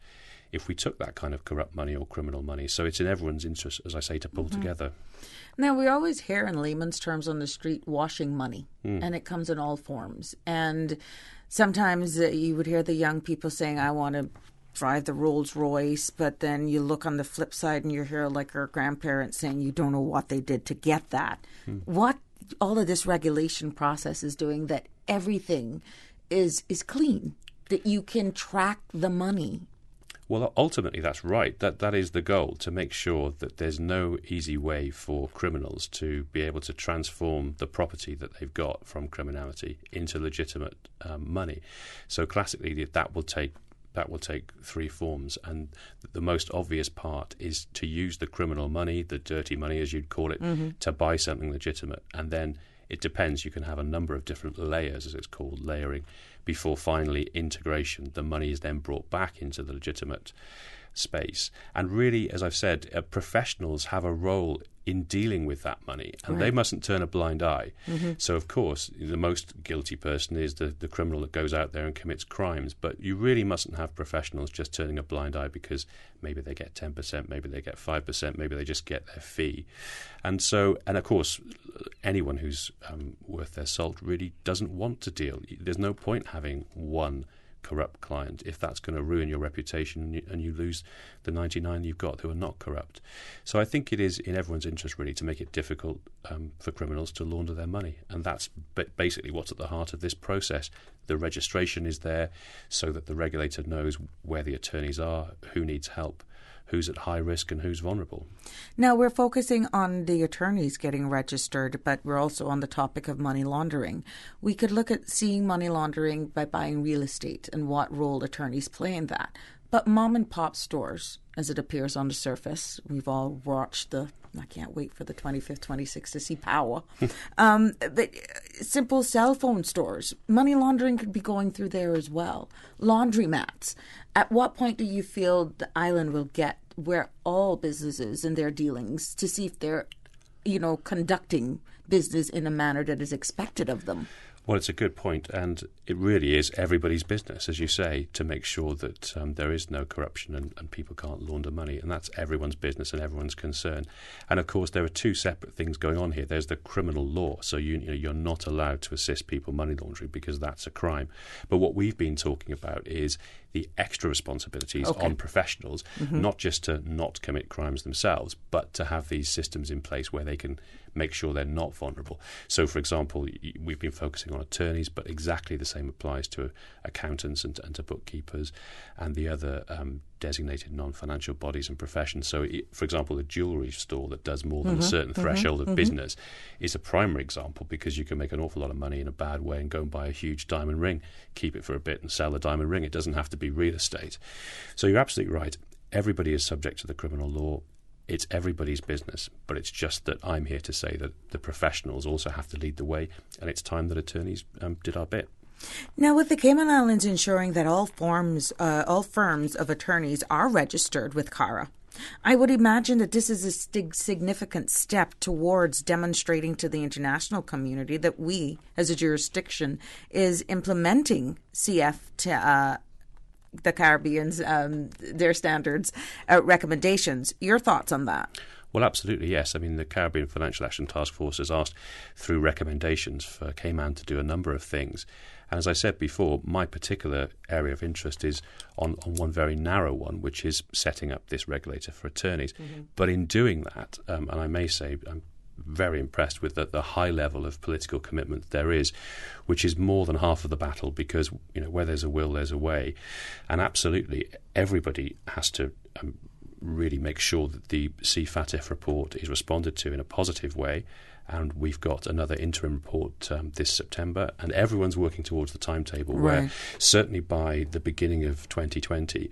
if we took that kind of corrupt money or criminal money. So it's in everyone's interest, as I say, to pull together. Now, we always hear in layman's terms on the street, washing money, and it comes in all forms. And sometimes you would hear the young people saying, I want to drive the Rolls Royce, but then you look on the flip side and you hear like our grandparents saying you don't know what they did to get that. What all of this regulation process is doing, that everything is clean, that you can track the money. Well, ultimately, that's right. That is the goal, to make sure that there's no easy way for criminals to be able to transform the property that they've got from criminality into legitimate money. So classically, that will take three forms, and the most obvious part is to use the criminal money, the dirty money as you'd call it, to buy something legitimate. And then it depends. You can have a number of different layers, as it's called, layering, before finally integration. The money is then brought back into the legitimate space. And really, as I've said, professionals have a role in dealing with that money, and they mustn't turn a blind eye. So, of course, the most guilty person is the criminal that goes out there and commits crimes, but you really mustn't have professionals just turning a blind eye because maybe they get 10%, maybe they get 5%, maybe they just get their fee. And so, and of course, anyone who's worth their salt really doesn't want to deal. There's no point having one corrupt client if that's going to ruin your reputation and you lose the 99 you've got who are not corrupt. So I think it is in everyone's interest really to make it difficult for criminals to launder their money, and that's basically what's at the heart of this process. The registration is there so that the regulator knows where the attorneys are, who needs help, who's at high risk and who's vulnerable. Now, we're focusing on the attorneys getting registered, but we're also on the topic of money laundering. We could look at seeing money laundering by buying real estate and what role attorneys play in that. But mom and pop stores, as it appears on the surface, we've all watched I can't wait for the 25th, 26th to see Power. But simple cell phone stores, money laundering could be going through there as well. Laundromats. At what point do you feel the island will get where all businesses and their dealings to see if they're, conducting business in a manner that is expected of them? Well, it's a good point, and it really is everybody's business, as you say, to make sure that there is no corruption and people can't launder money, and that's everyone's business and everyone's concern. And, of course, there are two separate things going on here. There's the criminal law, so you're not allowed to assist people money laundering because that's a crime. But what we've been talking about is the extra responsibilities on professionals, not just to not commit crimes themselves, but to have these systems in place where they can make sure they're not vulnerable. So, for example, we've been focusing on attorneys, but exactly the same applies to accountants and to bookkeepers and the other designated non-financial bodies and professions. So, for example, a jewellery store that does more than a certain threshold of business is a primary example, because you can make an awful lot of money in a bad way and go and buy a huge diamond ring, keep it for a bit and sell the diamond ring. It doesn't have to be real estate. So you're absolutely right. Everybody is subject to the criminal law. It's everybody's business, but it's just that I'm here to say that the professionals also have to lead the way, and it's time that attorneys did our bit. Now, with the Cayman Islands ensuring that all firms of attorneys are registered with CARA, I would imagine that this is a significant step towards demonstrating to the international community that we, as a jurisdiction, is implementing CF to the Caribbean's, their standards, recommendations. Your thoughts on that? Well, absolutely, yes. I mean, the Caribbean Financial Action Task Force has asked through recommendations for Cayman to do a number of things. And as I said before, my particular area of interest is on one very narrow one, which is setting up this regulator for attorneys. But in doing that, and I may say I'm very impressed with the high level of political commitment there is, which is more than half of the battle, because where there's a will, there's a way. And absolutely, everybody has to really make sure that the CFATF report is responded to in a positive way. And we've got another interim report this September, and everyone's working towards the timetable where certainly by the beginning of 2020,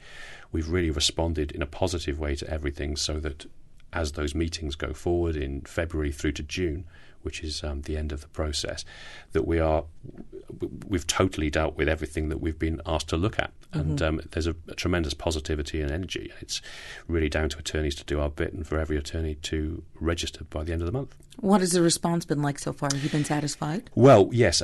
we've really responded in a positive way to everything, so that as those meetings go forward in February through to June, which is the end of the process, that we've totally dealt with everything that we've been asked to look at. And there's a tremendous positivity and energy. It's really down to attorneys to do our bit, and for every attorney to register by the end of the month. What has the response been like so far? Have you been satisfied? Well, yes.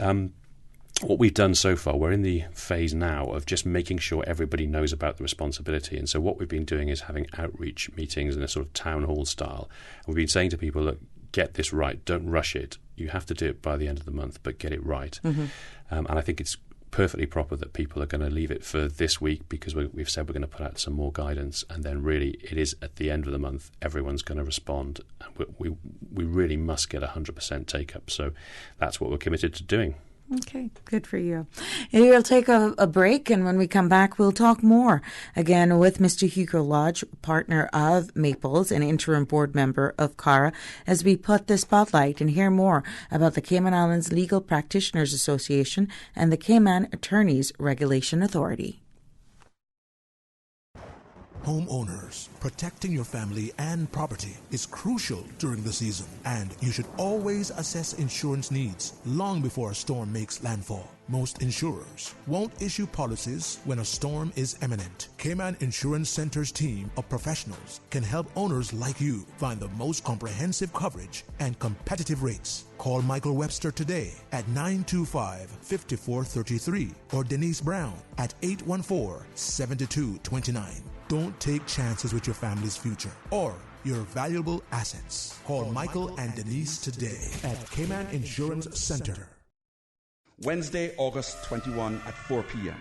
What we've done so far, we're in the phase now of just making sure everybody knows about the responsibility. And so what we've been doing is having outreach meetings in a sort of town hall style. And we've been saying to people, look, get this right. Don't rush it. You have to do it by the end of the month, but get it right. And I think it's perfectly proper that people are going to leave it for this week, because we've said we're going to put out some more guidance, and then really it is at the end of the month everyone's going to respond, and we really must get 100% take up. So that's what we're committed to doing. Okay, good for you. We'll take a break, and when we come back, we'll talk more again with Mr. Hugo Lodge, partner of Maples and interim board member of CARA, as we put the spotlight and hear more about the Cayman Islands Legal Practitioners Association and the Cayman Attorneys Regulation Authority. Homeowners, protecting your family and property is crucial during the season, and you should always assess insurance needs long before a storm makes landfall. Most insurers won't issue policies when a storm is imminent. Cayman Insurance Center's team of professionals can help owners like you find the most comprehensive coverage and competitive rates. Call Michael Webster today at 925-5433 or Denise Brown at 814-7229. Don't take chances with your family's future or your valuable assets. Call Michael and Denise today at Cayman Insurance Center. Wednesday, August 21 at 4 p.m.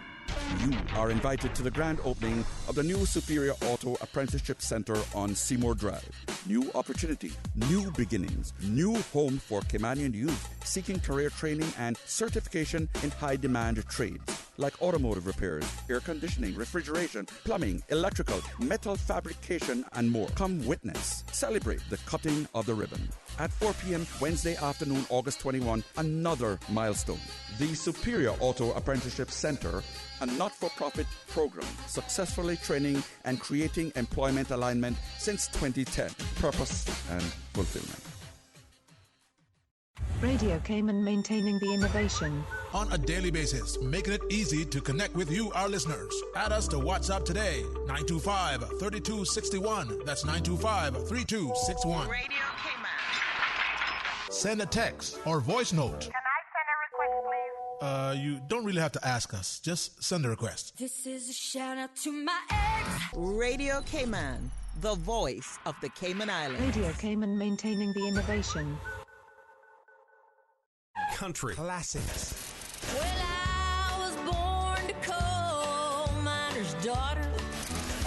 You are invited to the grand opening of the new Superior Auto Apprenticeship Center on Seymour Drive. New opportunity, new beginnings, new home for Caymanian youth seeking career training and certification in high-demand trades like automotive repairs, air conditioning, refrigeration, plumbing, electrical, metal fabrication, and more. Come witness, celebrate the cutting of the ribbon. At 4 p.m. Wednesday afternoon, August 21, another milestone. The Superior Auto Apprenticeship Center, a not-for-profit program successfully training and creating employment alignment since 2010. Purpose and fulfillment. Radio Cayman, maintaining the innovation. On a daily basis, making it easy to connect with you, our listeners. Add us to WhatsApp today, 925-3261. That's 925-3261. Radio Cayman. Send a text or voice note. Can I send a request, please? You don't really have to ask us. Just send a request. This is a shout out to my ex. Radio Cayman, the voice of the Cayman Islands. Radio Cayman, maintaining the innovation. Country classics. Well, I was born to coal miner's daughter.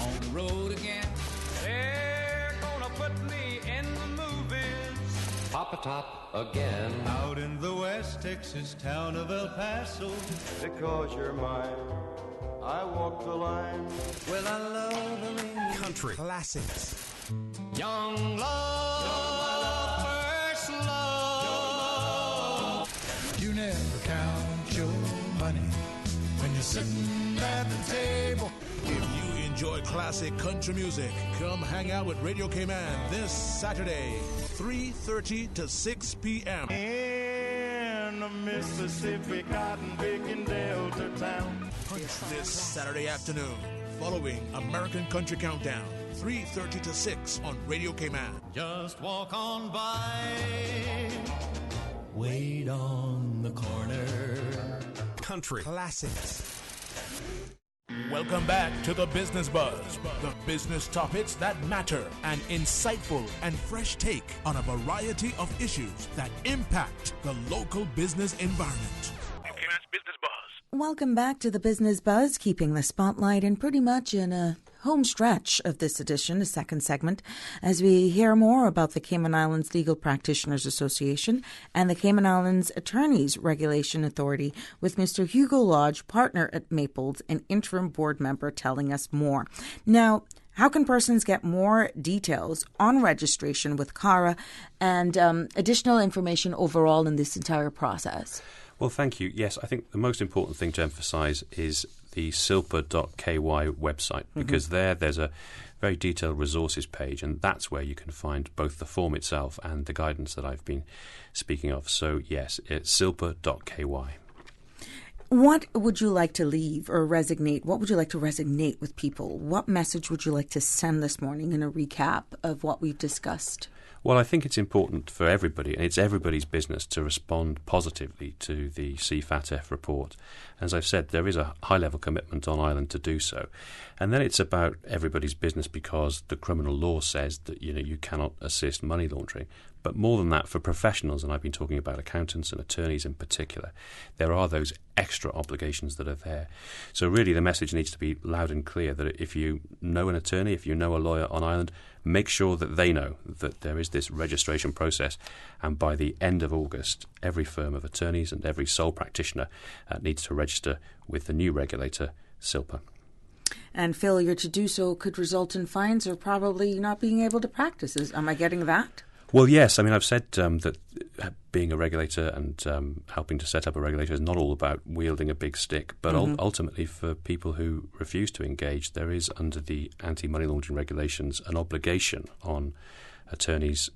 On the road again. They're gonna put me in the movies. Papa Top again. Out in the West Texas town of El Paso. Because you're mine, I walk the line. Well, I love them in Country classics. young love, first love. You never count your money when you're sitting at the table. If you enjoy classic country music, come hang out with Radio Cayman this Saturday, 3:30 to 6 p.m. In the Mississippi cotton picking Delta town. This Saturday afternoon, following American Country Countdown, 3:30 to 6 on Radio Cayman. Just walk on by. Wait on the corner. Country classics. Welcome back to the Business Buzz, the business topics that matter, an insightful and fresh take on a variety of issues that impact the local business environment. Business Buzz. Welcome back to the Business Buzz, keeping the spotlight and pretty much in a home stretch of this edition, the second segment, as we hear more about the Cayman Islands Legal Practitioners Association and the Cayman Islands Attorneys Regulation Authority with Mr. Hugo Lodge, partner at Maples and interim board member, telling us more. Now, how can persons get more details on registration with CARA and additional information overall in this entire process? Well, thank you. Yes, I think the most important thing to emphasise is the silpa.ky website, because there's a very detailed resources page, and that's where you can find both the form itself and the guidance that I've been speaking of. So, yes, it's silpa.ky. What would you like to leave or resonate? What would you like to resonate with people? What message would you like to send this morning in a recap of what we've discussed? Well, I think it's important for everybody, and it's everybody's business to respond positively to the CFATF report. As I've said, there is a high-level commitment on Ireland to do so. And then it's about everybody's business because the criminal law says that you cannot assist money laundering. But more than that, for professionals, and I've been talking about accountants and attorneys in particular, there are those extra obligations that are there. So really the message needs to be loud and clear that if you know an attorney, if you know a lawyer on Ireland, make sure that they know that there is this registration process. And by the end of August, every firm of attorneys and every sole practitioner needs to register with the new regulator, SILPA. And failure to do so could result in fines or probably not being able to practice. Am I getting that? Well, yes. I mean, I've said that being a regulator and helping to set up a regulator is not all about wielding a big stick, but ultimately for people who refuse to engage, there is, under the anti-money laundering regulations, an obligation on attorneys,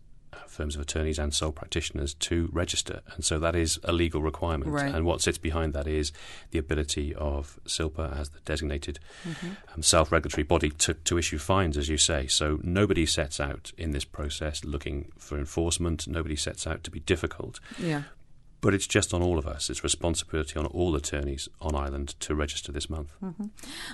firms of attorneys and sole practitioners to register. And so that is a legal requirement. Right. And what sits behind that is the ability of SILPA as the designated self-regulatory body to issue fines, as you say. So nobody sets out in this process looking for enforcement. Nobody sets out to be difficult. Yeah. But it's just on all of us. It's responsibility on all attorneys on Ireland to register this month.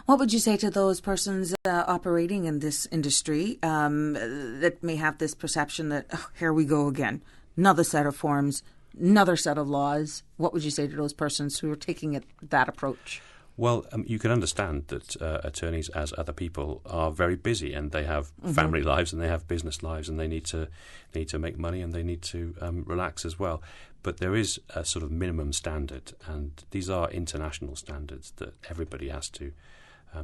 What would you say to those persons operating in this industry that may have this perception that, here we go again, another set of forms, another set of laws? What would you say to those persons who are taking that approach? Well, you can understand that attorneys, as other people, are very busy and they have family lives and they have business lives and they need to make money and they need to relax as well. But there is a sort of minimum standard, and these are international standards that everybody has to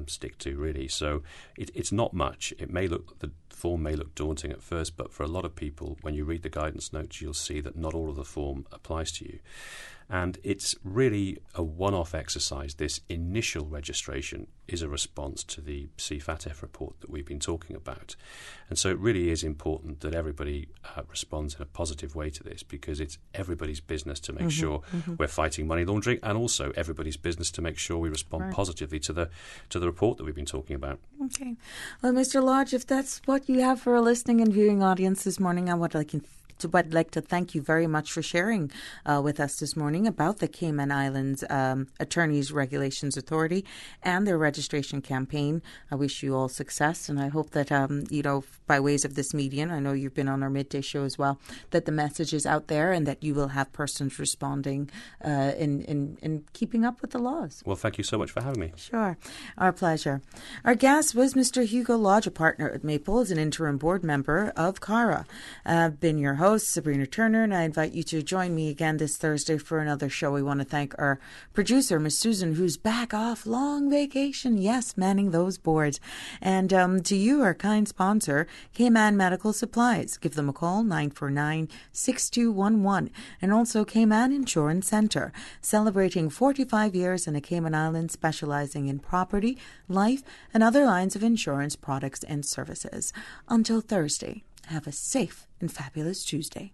stick to, really. So it's not much. The form may look daunting at first, but for a lot of people, when you read the guidance notes, you'll see that not all of the form applies to you. And it's really a one-off exercise. This initial registration is a response to the CFATF report that we've been talking about. And so it really is important that everybody responds in a positive way to this, because it's everybody's business to make sure we're fighting money laundering, and also everybody's business to make sure we respond positively to the report that we've been talking about. Okay. Well, Mr. Lodge, if that's what you have for a listening and viewing audience this morning, I would like to I'd like to thank you very much for sharing with us this morning about the Cayman Islands Attorneys Regulations Authority and their registration campaign. I wish you all success, and I hope that, by ways of this medium, I know you've been on our midday show as well, that the message is out there and that you will have persons responding in keeping up with the laws. Well, thank you so much for having me. Sure. Our pleasure. Our guest was Mr. Hugo Lodge, a partner at Maple, as an interim board member of CARA. I've been your host, Sabrina Turner, and I invite you to join me again this Thursday for another show. We want to thank our producer, Miss Susan, who's back off long vacation. Yes, manning those boards. And to you, our kind sponsor, Cayman Medical Supplies. Give them a call, 949-6211. And also Cayman Insurance Center, celebrating 45 years in the Cayman Islands, specializing in property, life, and other lines of insurance products and services. Until Thursday, have a safe and fabulous Tuesday.